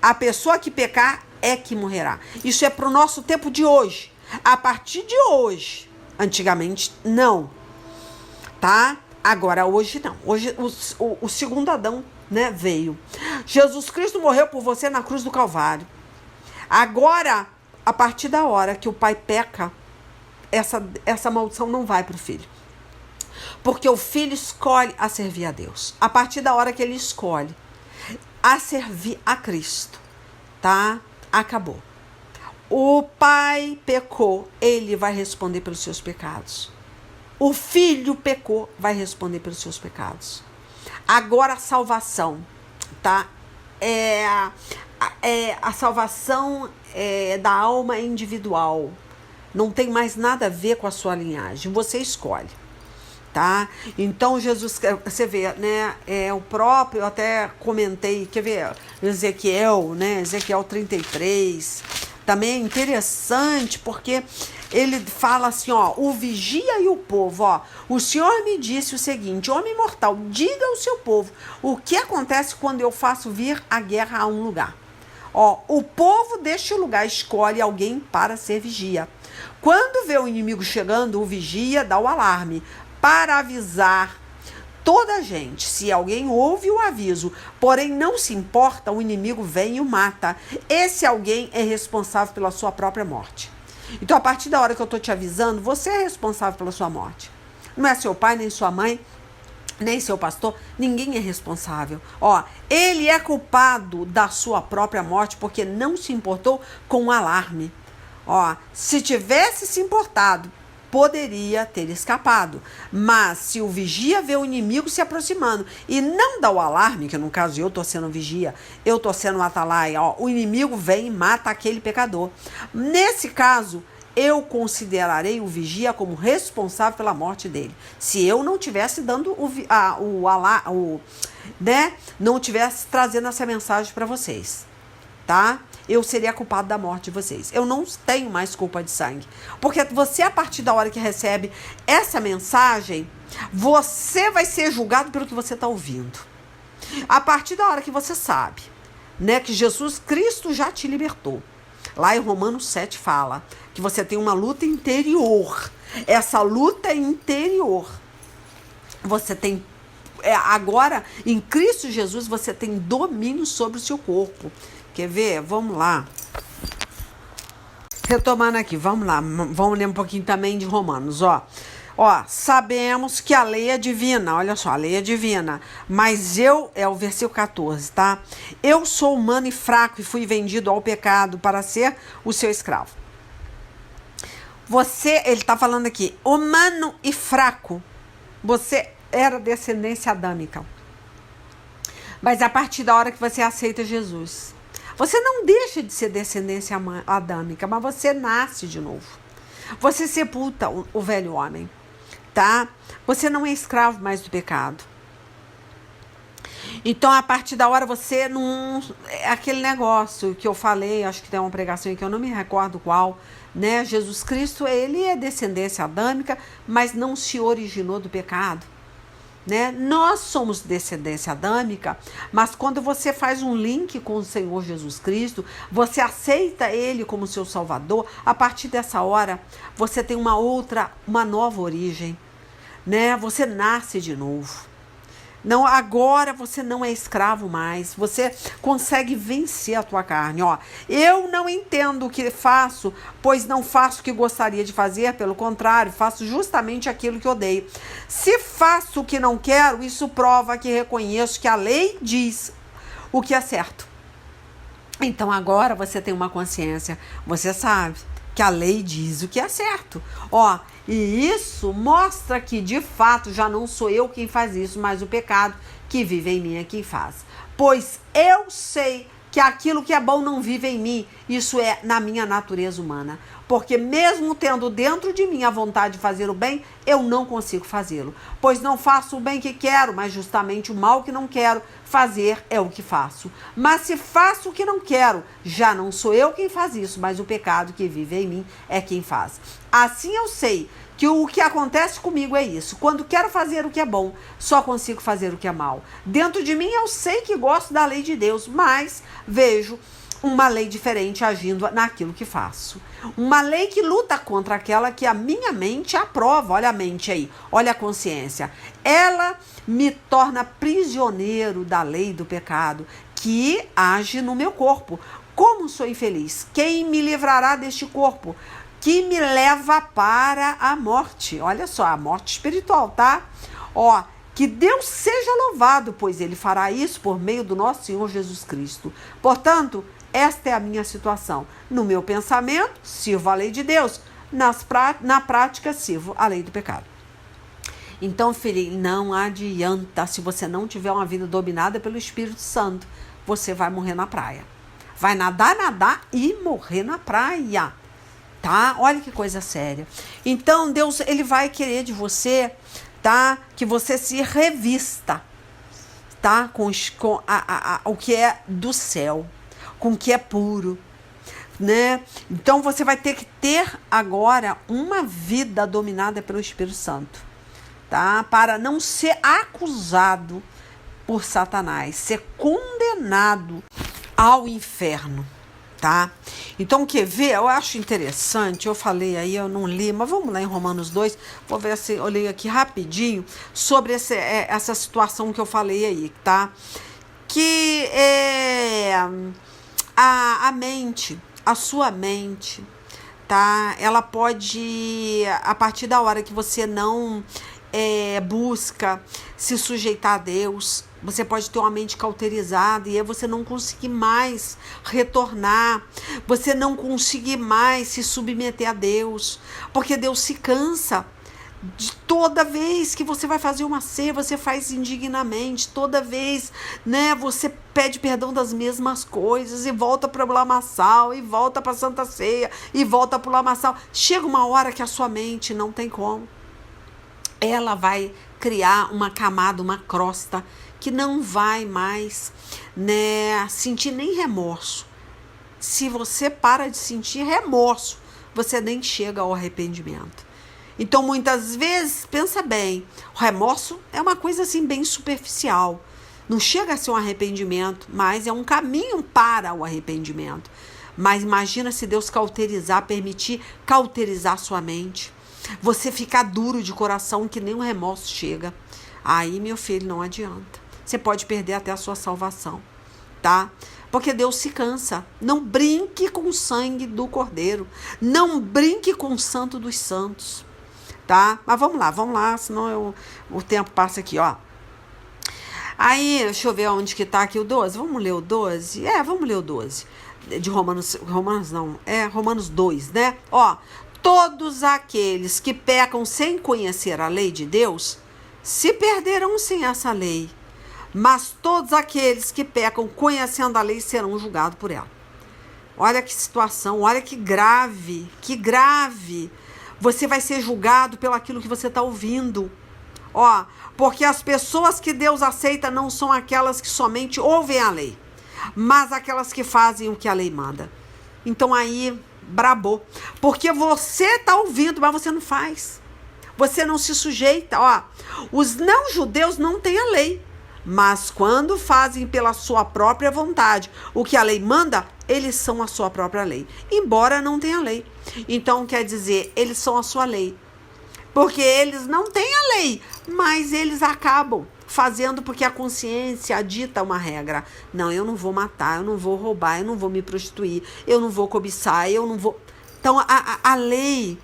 A pessoa que pecar é que morrerá. Isso é para o nosso tempo de hoje. A partir de hoje. Antigamente, não. Tá? Agora, hoje não. Hoje o segundo Adão, né, veio. Jesus Cristo morreu por você na cruz do Calvário. Agora, a partir da hora que o pai peca, essa maldição não vai para o filho. Porque o filho escolhe a servir a Deus. A partir da hora que ele escolhe a servir a Cristo, tá? Acabou. O pai pecou, ele vai responder pelos seus pecados. O filho pecou, vai responder pelos seus pecados. Agora a salvação, tá? A salvação da alma individual. Não tem mais nada a ver com a sua linhagem. Você escolhe. Tá? Então Jesus, você vê, né, o próprio, eu até comentei, quer ver, Ezequiel, né, Ezequiel 33, também é interessante, porque ele fala assim, ó, o vigia e o povo, ó, o Senhor me disse o seguinte, homem mortal, diga ao seu povo o que acontece quando eu faço vir a guerra a um lugar. Ó, o povo deste lugar escolhe alguém para ser vigia. Quando vê o inimigo chegando, o vigia dá o alarme para avisar toda a gente. Se alguém ouve o aviso, porém não se importa, o inimigo vem e o mata. Esse alguém é responsável pela sua própria morte. Então, a partir da hora que eu estou te avisando, você é responsável pela sua morte. Não é seu pai, nem sua mãe, nem seu pastor, ninguém é responsável. Ó, ele é culpado da sua própria morte porque não se importou com o alarme. Ó, se tivesse se importado, poderia ter escapado. Mas se o vigia vê o inimigo se aproximando e não dá o alarme, que no caso eu estou sendo vigia, eu estou sendo atalaia, ó, o inimigo vem e mata aquele pecador. Nesse caso, eu considerarei o vigia como responsável pela morte dele. Se eu não tivesse dando não tivesse trazendo essa mensagem para vocês, tá? Eu seria culpado da morte de vocês. Eu não tenho mais culpa de sangue. Porque você, a partir da hora que recebe essa mensagem, você vai ser julgado pelo que você está ouvindo. A partir da hora que você sabe, né, que Jesus Cristo já te libertou. Lá em Romanos 7 fala que você tem uma luta interior. Essa luta interior, você tem agora, em Cristo Jesus, você tem domínio sobre o seu corpo. Quer ver? Vamos lá. Retomando aqui, vamos lá. Vamos ler um pouquinho também de Romanos, ó. Ó, sabemos que a lei é divina, olha só, a lei é divina, mas é o versículo 14, tá? Eu sou humano e fraco e fui vendido ao pecado para ser o seu escravo. Ele tá falando aqui, humano e fraco, você era descendência adâmica. Mas a partir da hora que você aceita Jesus, você não deixa de ser descendência adâmica, mas você nasce de novo. Você sepulta o velho homem, tá? Você não é escravo mais do pecado. Então, a partir da hora você não... Aquele negócio que eu falei, acho que tem uma pregação que eu não me recordo qual, né? Jesus Cristo, ele é descendência adâmica, mas não se originou do pecado. Né? Nós somos descendência adâmica, mas quando você faz um link com o Senhor Jesus Cristo, você aceita Ele como seu Salvador, a partir dessa hora você tem uma nova origem, né? Você nasce de novo. Não, agora você não é escravo mais, você consegue vencer a tua carne. Ó, eu não entendo o que faço, pois não faço o que gostaria de fazer, pelo contrário, faço justamente aquilo que odeio. Se faço o que não quero, isso prova que reconheço que a lei diz o que é certo. Então agora você tem uma consciência, você sabe que a lei diz o que é certo. Ó, e isso mostra que, de fato, já não sou eu quem faz isso, mas o pecado que vive em mim é quem faz. Pois eu sei que aquilo que é bom não vive em mim, isso é na minha natureza humana. Porque mesmo tendo dentro de mim a vontade de fazer o bem, eu não consigo fazê-lo. Pois não faço o bem que quero, mas justamente o mal que não quero fazer é o que faço. Mas se faço o que não quero, já não sou eu quem faz isso, mas o pecado que vive em mim é quem faz. Assim eu sei que o que acontece comigo é isso. Quando quero fazer o que é bom, só consigo fazer o que é mal. Dentro de mim eu sei que gosto da lei de Deus, mas vejo uma lei diferente agindo naquilo que faço. Uma lei que luta contra aquela que a minha mente aprova. Olha a mente aí, olha a consciência. Ela me torna prisioneiro da lei do pecado que age no meu corpo. Como sou infeliz? Quem me livrará deste corpo que me leva para a morte? Olha só, a morte espiritual, tá? Ó, que Deus seja louvado, pois Ele fará isso por meio do nosso Senhor Jesus Cristo. Portanto, esta é a minha situação. No meu pensamento, sirvo a lei de Deus. Na prática, sirvo a lei do pecado. Então, filho, não adianta. Se você não tiver uma vida dominada pelo Espírito Santo, você vai morrer na praia. Vai nadar e morrer na praia. Tá? Olha que coisa séria. Então, Deus, Ele vai querer de você, tá? Que você se revista, tá? Com o que é do céu, com o que é puro. né? Então você vai ter que ter agora uma vida dominada pelo Espírito Santo, tá? Para não ser acusado por Satanás, ser condenado ao inferno, tá? Então, quer ver? Eu acho interessante, eu falei aí, eu não li, mas vamos lá em Romanos 2, vou ver se eu leio aqui rapidinho sobre essa situação que eu falei aí, tá? Que é a mente, a sua mente, tá? Ela pode, a partir da hora que você não busca se sujeitar a Deus, você pode ter uma mente cauterizada e aí você não conseguir mais retornar, você não conseguir mais se submeter a Deus, porque Deus se cansa. De toda vez que você vai fazer uma ceia, você faz indignamente. Toda vez, né, você pede perdão das mesmas coisas e volta para o lamaçal, e volta para a Santa Ceia, e volta para o lamaçal. Chega uma hora que a sua mente não tem como. Ela vai criar uma camada, uma crosta, que não vai mais, né, sentir nem remorso. Se você para de sentir remorso, você nem chega ao arrependimento. Então, muitas vezes, pensa bem, o remorso é uma coisa assim bem superficial. Não chega a ser um arrependimento, mas é um caminho para o arrependimento. Mas imagina se Deus cauterizar, permitir cauterizar sua mente. Você ficar duro de coração que nem o remorso chega. Aí, meu filho, não adianta. Você pode perder até a sua salvação, tá? Porque Deus se cansa. Não brinque com o sangue do Cordeiro. Não brinque com o Santo dos Santos. Tá? Mas vamos lá, senão o tempo passa aqui, ó. Aí, deixa eu ver onde que tá aqui o 12. Vamos ler o 12? Vamos ler o 12. De Romanos 2, né? Ó, todos aqueles que pecam sem conhecer a lei de Deus se perderão sem essa lei. Mas todos aqueles que pecam conhecendo a lei serão julgados por ela. Olha que situação, olha que grave, que grave. Você vai ser julgado pelo aquilo que você está ouvindo. Ó, porque as pessoas que Deus aceita não são aquelas que somente ouvem a lei, mas aquelas que fazem o que a lei manda. Então aí, brabou. Porque você está ouvindo, mas você não faz. Você não se sujeita. Ó, os não-judeus não têm a lei, mas quando fazem pela sua própria vontade o que a lei manda, eles são a sua própria lei, embora não tenha lei. Então, quer dizer, eles são a sua lei. Porque eles não têm a lei, mas eles acabam fazendo porque a consciência dita uma regra. Não, eu não vou matar, eu não vou roubar, eu não vou me prostituir, eu não vou cobiçar, eu não vou... Então, a lei,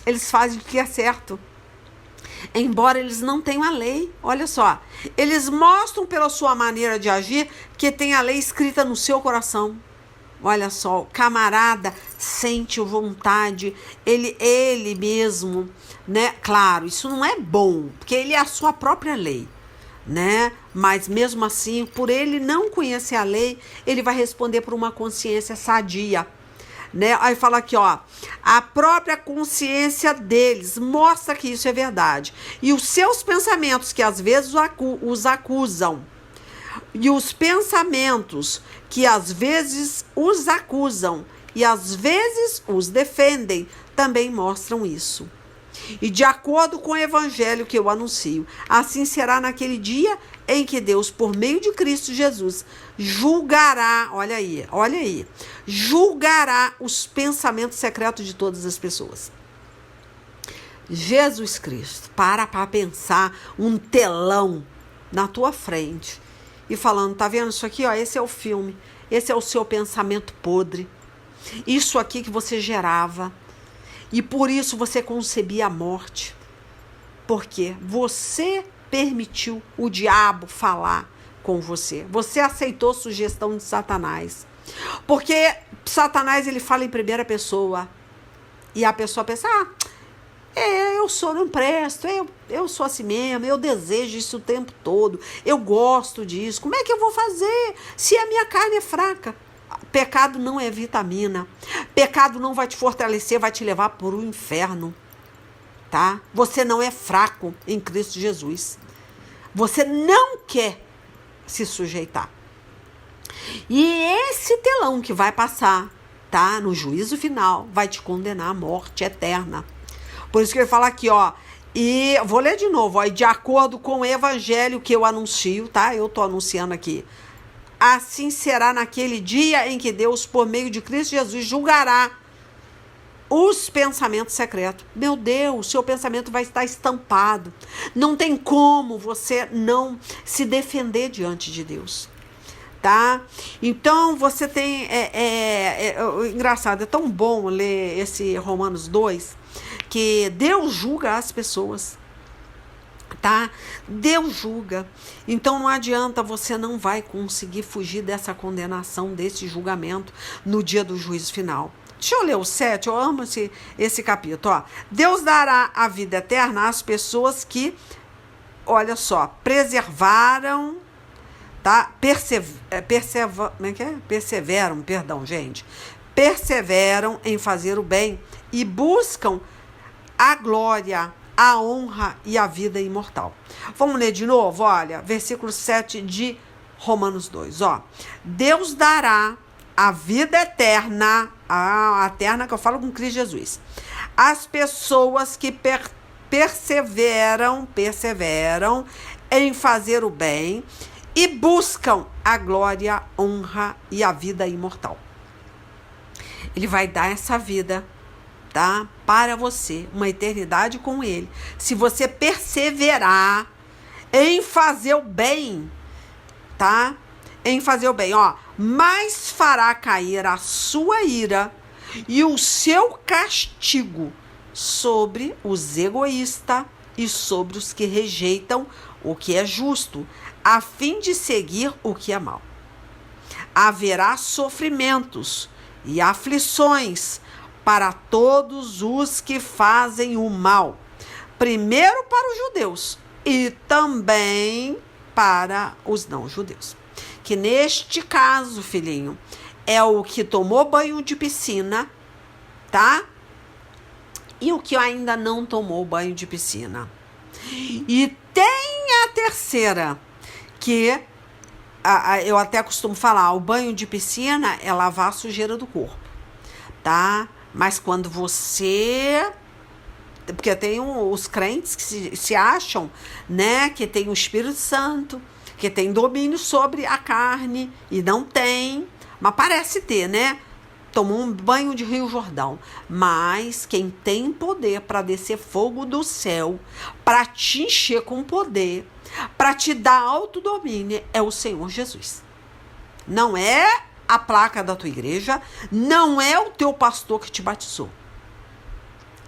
eles fazem o que é certo. Embora eles não tenham a lei, olha só, eles mostram pela sua maneira de agir que tem a lei escrita no seu coração. Olha só, o camarada sente vontade, ele mesmo, né? Claro, isso não é bom, porque ele é a sua própria lei, né? Mas mesmo assim, por ele não conhecer a lei, ele vai responder por uma consciência sadia, né? Aí fala aqui, ó, a própria consciência deles mostra que isso é verdade. E os seus pensamentos, que às vezes os acusam, e os pensamentos que às vezes os acusam e às vezes os defendem, também mostram isso. E de acordo com o evangelho que eu anuncio, assim será naquele dia em que Deus, por meio de Cristo Jesus, julgará, olha aí, julgará os pensamentos secretos de todas as pessoas. Jesus Cristo, para pensar um telão na tua frente e falando, tá vendo isso aqui, ó, esse é o filme, esse é o seu pensamento podre, isso aqui que você gerava, e por isso você concebia a morte, porque você permitiu o diabo falar com você, você aceitou sugestão de Satanás, porque Satanás ele fala em primeira pessoa, e a pessoa pensa, não presto, eu sou assim mesmo, eu desejo isso o tempo todo, eu gosto disso, como é que eu vou fazer se a minha carne é fraca? Pecado não é vitamina, pecado não vai te fortalecer, vai te levar para o inferno, tá? Você não é fraco em Cristo Jesus, você não quer se sujeitar. E esse telão que vai passar tá? No juízo final, vai te condenar à morte eterna. Por isso que ele fala aqui, ó, e vou ler de novo, ó, de acordo com o evangelho que eu anuncio, tá? Eu tô anunciando aqui. Assim será naquele dia em que Deus, por meio de Cristo Jesus, julgará os pensamentos secretos. Meu Deus, seu pensamento vai estar estampado. Não tem como você não se defender diante de Deus. Tá? Então, você tem... engraçado, é tão bom ler esse Romanos 2, que Deus julga as pessoas. Tá? Deus julga. Então não adianta, você não vai conseguir fugir dessa condenação, desse julgamento no dia do juízo final. Deixa eu ler o 7, eu amo esse capítulo. Ó. Deus dará a vida eterna às pessoas que, olha só, preservaram, tá? Perseveram, perdão, gente. Perseveram em fazer o bem e buscam a glória, a honra e a vida imortal. Vamos ler de novo? Olha, versículo 7 de Romanos 2. Ó. Deus dará a vida eterna, a eterna que eu falo com Cristo Jesus, as pessoas que perseveram em fazer o bem e buscam a glória, honra e a vida imortal. Ele vai dar essa vida, tá? Para você, uma eternidade com ele. Se você perseverar em fazer o bem, tá? Em fazer o bem, ó. Mas fará cair a sua ira e o seu castigo sobre os egoístas e sobre os que rejeitam o que é justo, a fim de seguir o que é mal. Haverá sofrimentos e aflições para todos os que fazem o mal, primeiro para os judeus e também para os não-judeus. Que neste caso, filhinho, é o que tomou banho de piscina, tá? E o que ainda não tomou banho de piscina. E tem a terceira, que eu até costumo falar, o banho de piscina é lavar a sujeira do corpo, tá? Mas quando você... Porque tem os crentes que se acham, né, que tem o Espírito Santo, que tem domínio sobre a carne, e não tem, mas parece ter, né? Tomou um banho de Rio Jordão. Mas quem tem poder para descer fogo do céu, para te encher com poder, para te dar autodomínio, é o Senhor Jesus. Não é a placa da tua igreja, não é o teu pastor que te batizou.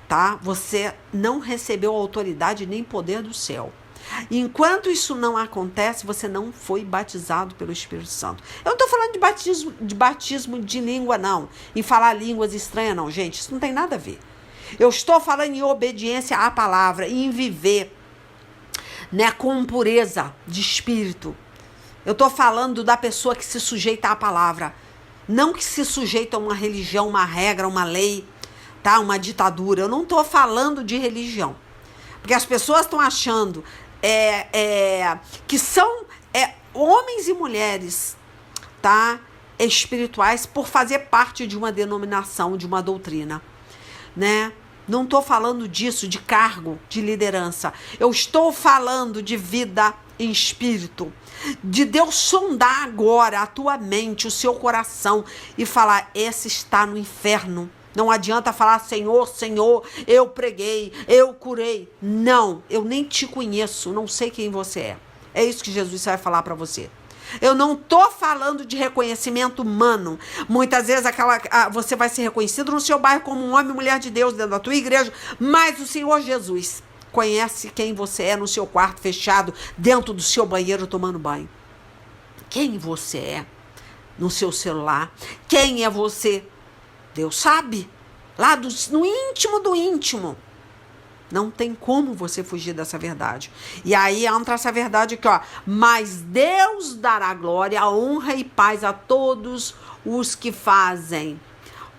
Tá? Você não recebeu autoridade nem poder do céu. Enquanto isso não acontece, você não foi batizado pelo Espírito Santo. Eu não estou falando de batismo de língua, não. Em falar línguas estranhas, não, gente. Isso não tem nada a ver. Eu estou falando em obediência à palavra, em viver, né, com pureza de espírito. Eu estou falando da pessoa que se sujeita à palavra. Não que se sujeita a uma religião, uma regra, uma lei, tá? Uma ditadura. Eu não estou falando de religião. Porque as pessoas estão achando que são homens e mulheres, tá? Espirituais por fazer parte de uma denominação, de uma doutrina, né? Não estou falando disso, de cargo, de liderança. Eu estou falando de vida em espírito. De Deus sondar agora a tua mente, o seu coração e falar, esse está no inferno. Não adianta falar, Senhor, Senhor, eu preguei, eu curei. Não, eu nem te conheço, não sei quem você é. É isso que Jesus vai falar para você. Eu não estou falando de reconhecimento humano. Muitas vezes você vai ser reconhecido no seu bairro como um homem e mulher de Deus dentro da tua igreja, mas o Senhor Jesus conhece quem você é no seu quarto fechado, dentro do seu banheiro tomando banho. Quem você é no seu celular? Quem é você? Deus sabe, lá no íntimo do íntimo. Não tem como você fugir dessa verdade. E aí entra essa verdade aqui, ó. Mas Deus dará glória, honra e paz a todos os que fazem,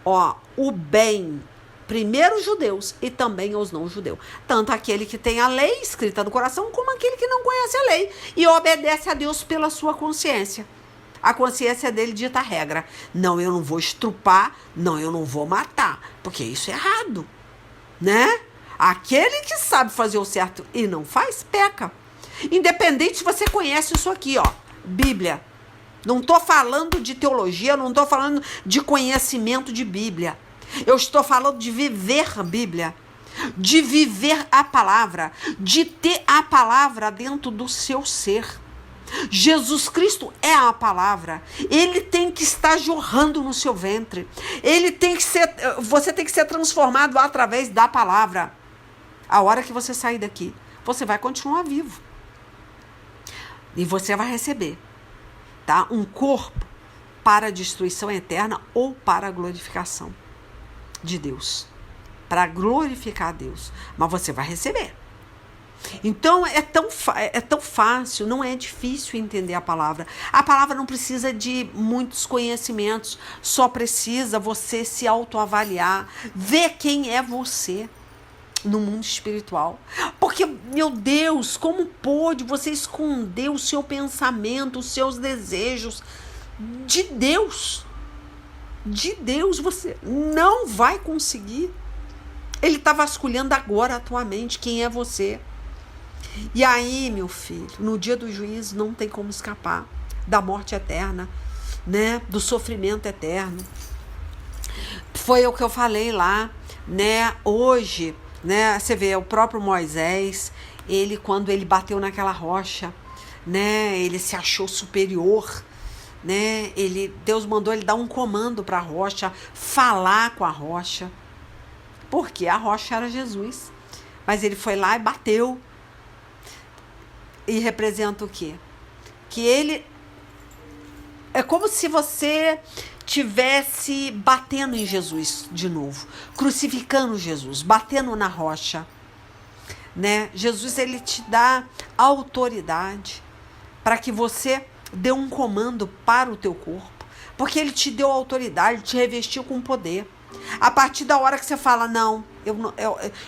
ó, o bem. Primeiro os judeus e também aos não-judeus. Tanto aquele que tem a lei escrita no coração, como aquele que não conhece a lei e obedece a Deus pela sua consciência. a consciência dele dita a regra. Não, eu não vou estrupar, não, eu não vou matar, porque isso é errado, né? Aquele que sabe fazer o certo e não faz, peca. Independente se você conhece isso aqui, ó, Bíblia. Não estou falando de teologia, não estou falando de conhecimento de Bíblia. Eu estou falando de viver a Bíblia, de viver a palavra, de ter a palavra dentro do seu ser. Jesus Cristo é a palavra. Ele tem que estar jorrando no seu ventre. Você tem que ser transformado através da palavra. A hora que você sair daqui, você vai continuar vivo. E você vai receber, tá? Um corpo para a destruição eterna ou para a glorificação de Deus. Para glorificar a Deus. Mas você vai receber. Então é tão fácil, não é difícil entender a palavra. A palavra não precisa de muitos conhecimentos, só precisa você se autoavaliar, ver quem é você no mundo espiritual. Porque, meu Deus, como pôde você esconder o seu pensamento, os seus desejos de Deus? De Deus você não vai conseguir. Ele está vasculhando agora a tua mente, quem é você. E aí, meu filho, no dia do juízo não tem como escapar da morte eterna, né? Do sofrimento eterno. Foi o que eu falei lá, né? Hoje, né? Você vê, o próprio Moisés, quando ele bateu naquela rocha, né? Ele se achou superior, né? Deus mandou ele dar um comando para a rocha, falar com a rocha, porque a rocha era Jesus. Mas ele foi lá e bateu. E representa o quê? Que ele... É como se você tivesse batendo em Jesus de novo. Crucificando Jesus, batendo na rocha. Né? Jesus, ele te dá autoridade para que você dê um comando para o teu corpo. Porque ele te deu autoridade, te revestiu com poder. A partir da hora que você fala, não,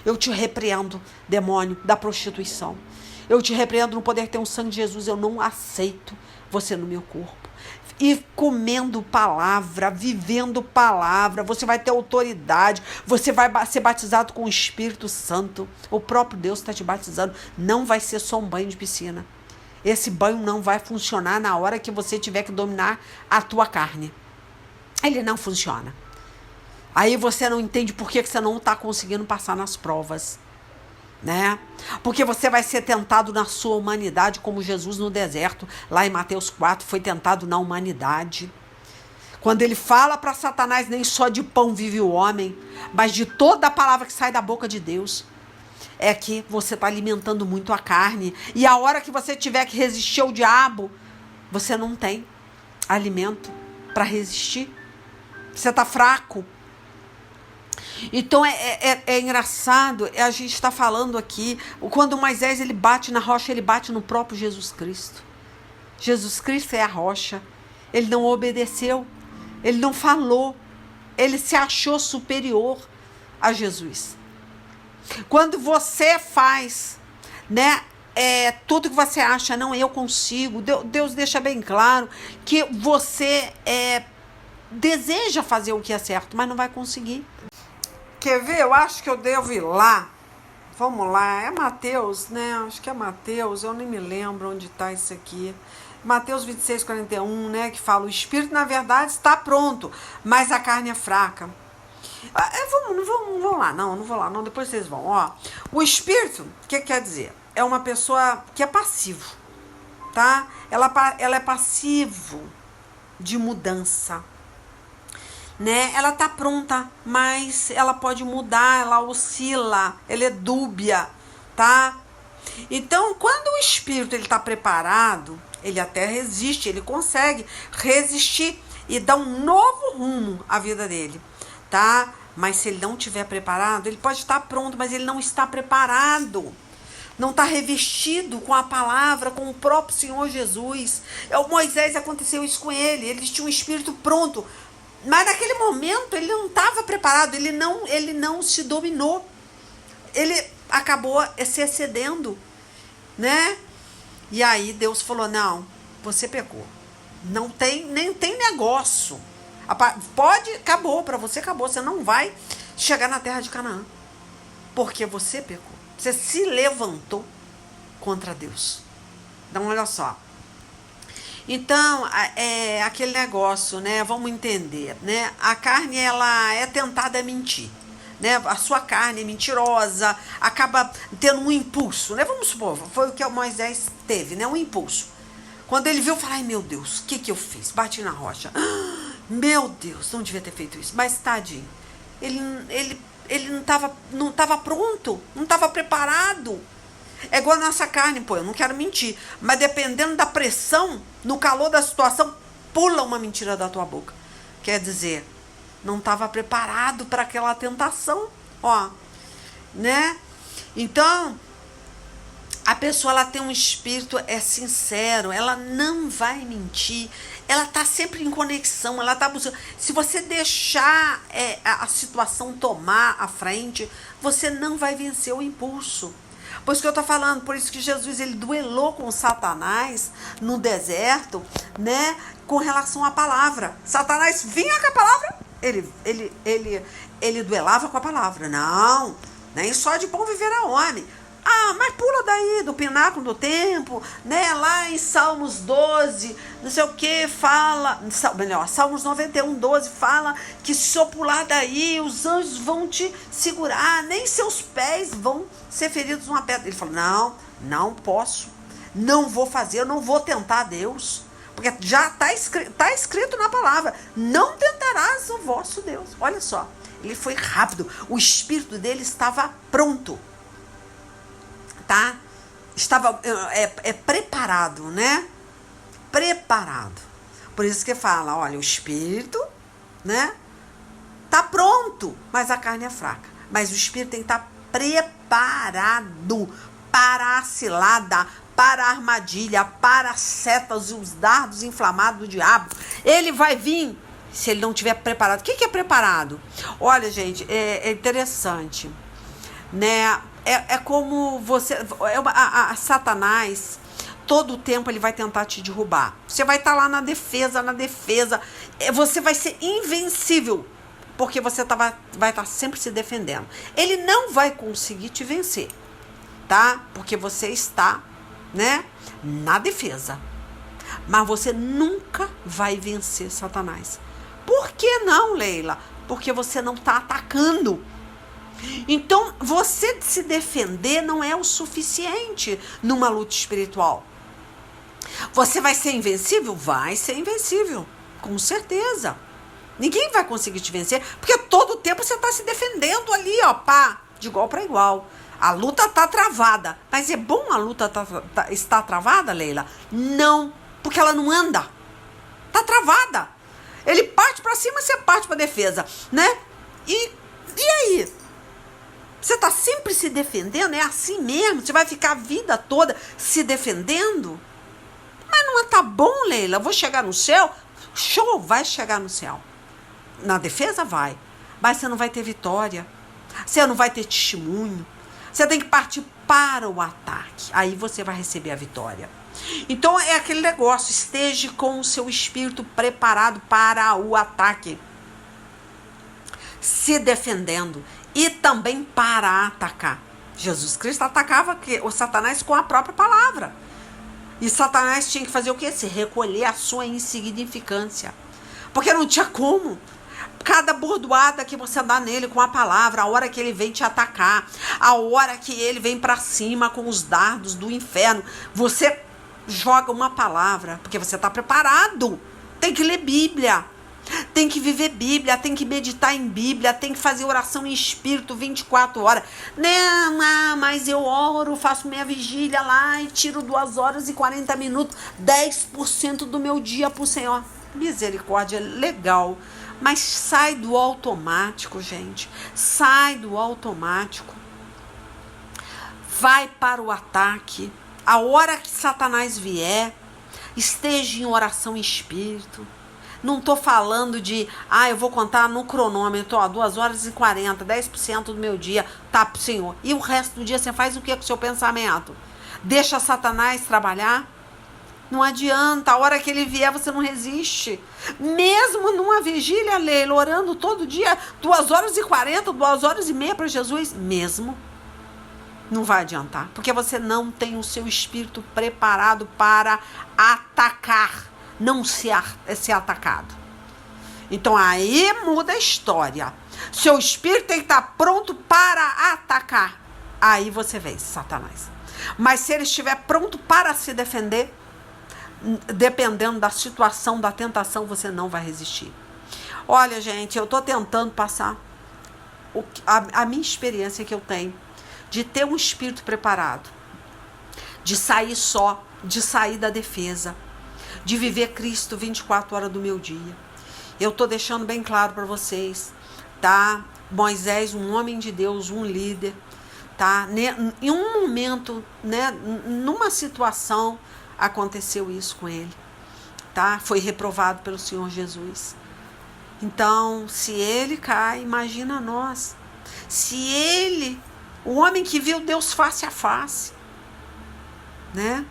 eu te repreendo, demônio da prostituição. Eu te repreendo no poder que tem o sangue de Jesus. Eu não aceito você no meu corpo. E comendo palavra, vivendo palavra, você vai ter autoridade, você vai ser batizado com o Espírito Santo. O próprio Deus está te batizando. Não vai ser só um banho de piscina. Esse banho não vai funcionar na hora que você tiver que dominar a tua carne. Ele não funciona. Aí você não entende por que você não está conseguindo passar nas provas. Né? Porque você vai ser tentado na sua humanidade, como Jesus no deserto, lá em Mateus 4, foi tentado na humanidade. Quando ele fala para Satanás, nem só de pão vive o homem, mas de toda a palavra que sai da boca de Deus, é que você está alimentando muito a carne. E a hora que você tiver que resistir ao diabo, você não tem alimento para resistir. Você está fraco. Então é engraçado, a gente está falando aqui, quando Moisés ele bate na rocha, ele bate no próprio Jesus Cristo. Jesus Cristo é a rocha. Ele não obedeceu, ele não falou, ele se achou superior a Jesus. Quando você faz, né, tudo que você acha, não, eu consigo, Deus deixa bem claro que você deseja fazer o que é certo, mas não vai conseguir. Quer ver? Eu acho que eu devo ir lá. Vamos lá. É Mateus, né? Acho que é Mateus. Eu nem me lembro onde está isso aqui. Mateus 26, 41, né? Que fala, o espírito, na verdade, está pronto, mas a carne é fraca. Não vou lá. Não vou lá. Não, depois vocês vão. Ó, o espírito, o que quer dizer? É uma pessoa que é passivo, tá? Ela é passivo de mudança. Né? Ela tá pronta, mas ela pode mudar, ela oscila, ela é dúbia, tá? Então, quando o espírito ele tá preparado, ele até resiste, ele consegue resistir e dar um novo rumo à vida dele, tá? Mas se ele não estiver preparado, ele pode estar pronto, mas ele não está preparado. Não está revestido com a palavra, com o próprio Senhor Jesus. O Moisés, aconteceu isso com ele. Ele tinha um espírito pronto, mas naquele momento ele não estava preparado, ele não se dominou. Ele acabou se excedendo, né? E aí Deus falou, não, você pecou. Não tem, nem tem negócio. Pode, acabou, para você acabou. Você não vai chegar na terra de Canaã. Porque você pecou. Você se levantou contra Deus. Então, olha só. Então, é aquele negócio, né? Vamos entender, né? A carne, ela é tentada a mentir. Né? A sua carne é mentirosa, acaba tendo um impulso, né? Vamos supor, foi o que o Moisés teve, né? Um impulso. Quando ele viu, falou, ai meu Deus, o que eu fiz? Bati na rocha. Meu Deus, não devia ter feito isso. Mas tadinho, ele não tava pronto, não estava preparado. É igual a nossa carne, pô, eu não quero mentir. Mas dependendo da pressão, no calor da situação, pula uma mentira da tua boca. Quer dizer, não estava preparado para aquela tentação, ó, né? Então, a pessoa, ela tem um espírito, é sincero, ela não vai mentir, ela tá sempre em conexão, ela tá buscando. Se você deixar a situação tomar a frente, você não vai vencer o impulso. Por isso que eu tô falando, por isso que Jesus, ele duelou com Satanás no deserto, né, com relação à palavra. Satanás vinha com a palavra, ele duelava com a palavra. Não, nem só de bom viver a homem. Ah, mas pula daí do pináculo do templo, né? Lá em Salmos 12, não sei o que, fala, melhor, Salmos 91, 12, fala que se eu pular daí, os anjos vão te segurar, nem seus pés vão ser feridos numa pedra. Ele falou, não posso, não vou fazer, eu não vou tentar Deus, porque já está escrito na palavra, não tentarás o vosso Deus. Olha só, ele foi rápido, o espírito dele estava pronto. Tá? Estava preparado, né? Preparado. Por isso que fala, olha, o espírito, né? Tá pronto, mas a carne é fraca. Mas o espírito tem que estar preparado para a cilada, para a armadilha, para as setas e os dardos inflamados do diabo. Ele vai vir se ele não estiver preparado. O que é preparado? Olha, gente, é interessante, né? É como você... Satanás, todo o tempo ele vai tentar te derrubar. Você vai estar lá na defesa. Você vai ser invencível, porque você vai estar sempre se defendendo. Ele não vai conseguir te vencer, tá? Porque você está, né, na defesa. Mas você nunca vai vencer Satanás. Por que não, Leila? Porque você não está atacando. Então, você se defender não é o suficiente numa luta espiritual. Você vai ser invencível? Vai ser invencível, com certeza. Ninguém vai conseguir te vencer, porque todo o tempo você está se defendendo ali, ó, pá, de igual para igual. A luta tá travada. Mas é bom a luta estar travada, Leila? Não, porque ela não anda. Tá travada. Ele parte para cima, você parte para defesa, né? E aí? Você tá sempre se defendendo? É assim mesmo? Você vai ficar a vida toda se defendendo? Mas não tá bom, Leila? Vou chegar no céu? Show, vai chegar no céu. Na defesa vai. Mas você não vai ter vitória. Você não vai ter testemunho. Você tem que partir para o ataque. Aí você vai receber a vitória. Então é aquele negócio. Esteja com o seu espírito preparado para o ataque. Se defendendo. E também para atacar. Jesus Cristo atacava o Satanás com a própria palavra. E Satanás tinha que fazer o quê? Se recolher a sua insignificância. Porque não tinha como. Cada bordoada que você dá nele com a palavra, a hora que ele vem te atacar, a hora que ele vem para cima com os dardos do inferno, você joga uma palavra, porque você está preparado. Tem que ler Bíblia. Tem que viver Bíblia, tem que meditar em Bíblia, tem que fazer oração em espírito 24 horas. Não, mas eu oro, faço minha vigília lá e tiro 2 horas e 40 minutos, 10% do meu dia pro Senhor. Misericórdia, legal. Mas sai do automático, gente. Sai do automático. Vai para o ataque. A hora que Satanás vier, esteja em oração em espírito. Não estou falando de, eu vou contar no cronômetro, 2 horas e 40, 10% do meu dia, tá pro Senhor. E o resto do dia você faz o que com o seu pensamento? Deixa Satanás trabalhar? Não adianta, a hora que ele vier você não resiste. Mesmo numa vigília, Leila, orando todo dia, 2h40, 2h30 para Jesus, mesmo, não vai adiantar. Porque você não tem o seu espírito preparado para atacar, não ser atacado. Então aí muda a história. Seu espírito tem que estar pronto para atacar. Aí você vence Satanás. Mas se ele estiver pronto para se defender, dependendo da situação, da tentação, você não vai resistir. Olha, gente, eu estou tentando passar a minha experiência que eu tenho de ter um espírito preparado, de sair só, de sair da defesa, de viver Cristo 24 horas do meu dia. Eu estou deixando bem claro para vocês, tá? Moisés, um homem de Deus, um líder, tá? Em um momento, né, numa situação, aconteceu isso com ele, tá? Foi reprovado pelo Senhor Jesus. Então, se ele cai, imagina nós. Se ele, o homem que viu Deus face a face, né?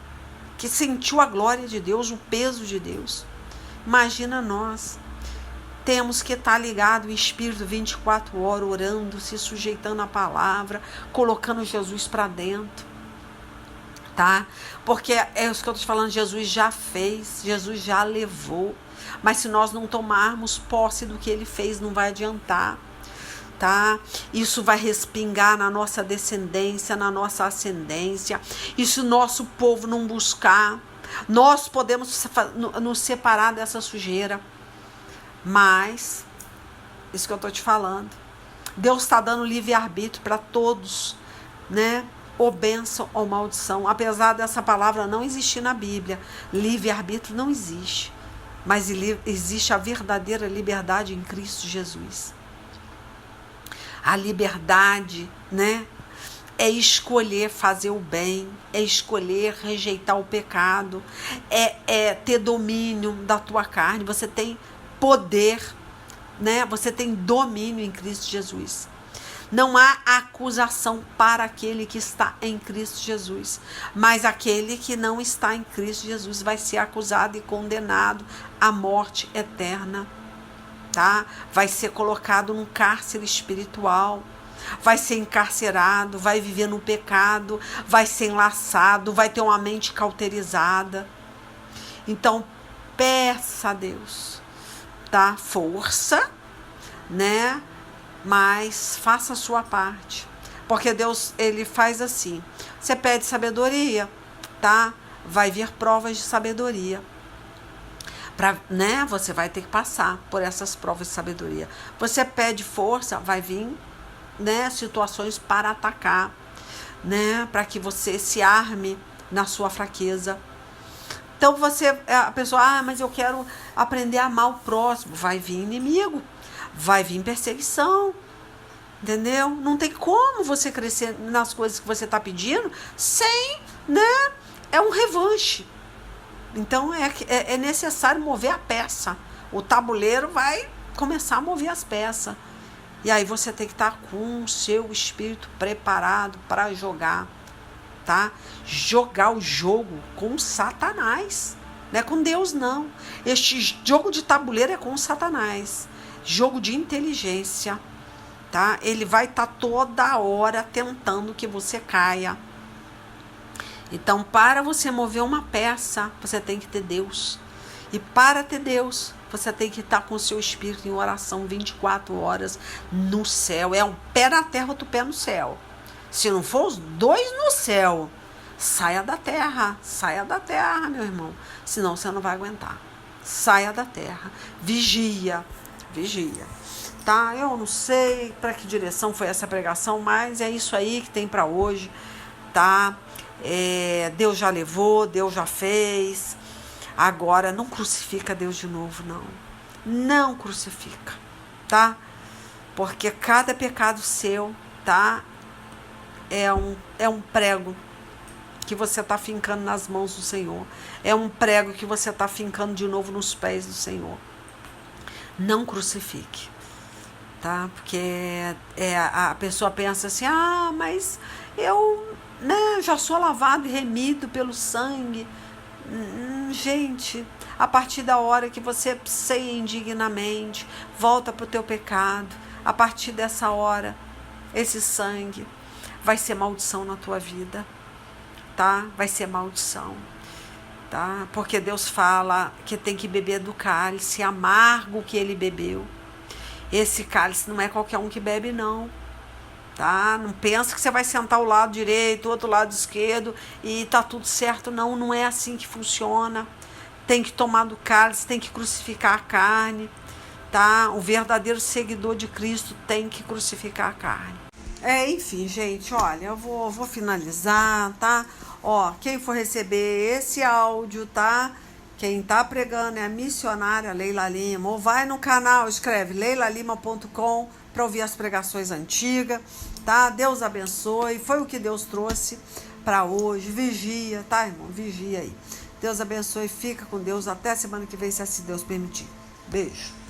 Que sentiu a glória de Deus, o peso de Deus. Imagina nós. Temos que estar ligado em espírito 24 horas, orando, se sujeitando à palavra, colocando Jesus para dentro. Tá? Porque é isso que eu estou te falando, Jesus já fez, Jesus já levou. Mas se nós não tomarmos posse do que ele fez, não vai adiantar. Tá? Isso vai respingar na nossa descendência, na nossa ascendência. E se o nosso povo não buscar, nós podemos nos separar dessa sujeira. Mas, isso que eu estou te falando, Deus está dando livre-arbítrio para todos, né? Ou bênção ou maldição. Apesar dessa palavra não existir na Bíblia, livre-arbítrio não existe. Mas existe a verdadeira liberdade em Cristo Jesus. A liberdade, né? É escolher fazer o bem, é escolher rejeitar o pecado, é ter domínio da tua carne. Você tem poder, né? Você tem domínio em Cristo Jesus. Não há acusação para aquele que está em Cristo Jesus, mas aquele que não está em Cristo Jesus vai ser acusado e condenado à morte eterna, tá? Vai ser colocado num cárcere espiritual, vai ser encarcerado, vai viver no pecado, vai ser enlaçado, vai ter uma mente cauterizada. Então, peça a Deus, tá? Força, né? Mas faça a sua parte. Porque Deus, ele faz assim. Você pede sabedoria, tá? Vai vir provas de sabedoria. Né? Você vai ter que passar por essas provas de sabedoria. Você pede força, vai vir, né, situações para atacar, né? Para que você se arme na sua fraqueza. Então a pessoa, mas eu quero aprender a amar o próximo. Vai vir inimigo, vai vir perseguição, entendeu? Não tem como você crescer nas coisas que você está pedindo sem, né? É um revanche. Então é necessário mover a peça. O tabuleiro vai começar a mover as peças. E aí você tem que estar com o seu espírito preparado para jogar, tá? Jogar o jogo com Satanás, não é com Deus não. Este jogo de tabuleiro é com Satanás, jogo de inteligência, tá? Ele vai estar toda hora tentando que você caia. Então, para você mover uma peça, você tem que ter Deus. E para ter Deus, você tem que estar com o seu espírito em oração 24 horas no céu. É um pé na terra, outro pé no céu. Se não for os dois no céu, saia da terra, meu irmão. Senão você não vai aguentar. Saia da terra. Vigia. Tá? Eu não sei para que direção foi essa pregação, mas é isso aí que tem para hoje, tá? Deus já levou, Deus já fez. Agora não crucifica Deus de novo, não. Não crucifica, tá? Porque cada pecado seu, tá? É um prego que você está fincando nas mãos do Senhor. É um prego que você está fincando de novo nos pés do Senhor. Não crucifique, tá? Porque a pessoa pensa assim, mas eu, né, já sou lavado e remido pelo sangue. gente, a partir da hora que você ceia indignamente, volta para o teu pecado, a partir dessa hora, esse sangue vai ser maldição na tua vida, tá? Vai ser maldição, tá? Porque Deus fala que tem que beber do cálice amargo que ele bebeu. Esse cálice não é qualquer um que bebe, não. Tá? Não pensa que você vai sentar ao lado direito, o outro lado esquerdo e tá tudo certo. Não, não é assim que funciona. Tem que tomar do cálice, tem que crucificar a carne, tá? O verdadeiro seguidor de Cristo tem que crucificar a carne. Enfim, gente, olha, eu vou finalizar, tá? Ó, quem for receber esse áudio, tá? Quem tá pregando é a missionária Leila Lima. Ou vai no canal, escreve leilalima.com para ouvir as pregações antigas, tá? Deus abençoe. Foi o que Deus trouxe para hoje. Vigia, tá, irmão? Vigia aí. Deus abençoe. Fica com Deus. Até semana que vem, se assim Deus permitir. Beijo.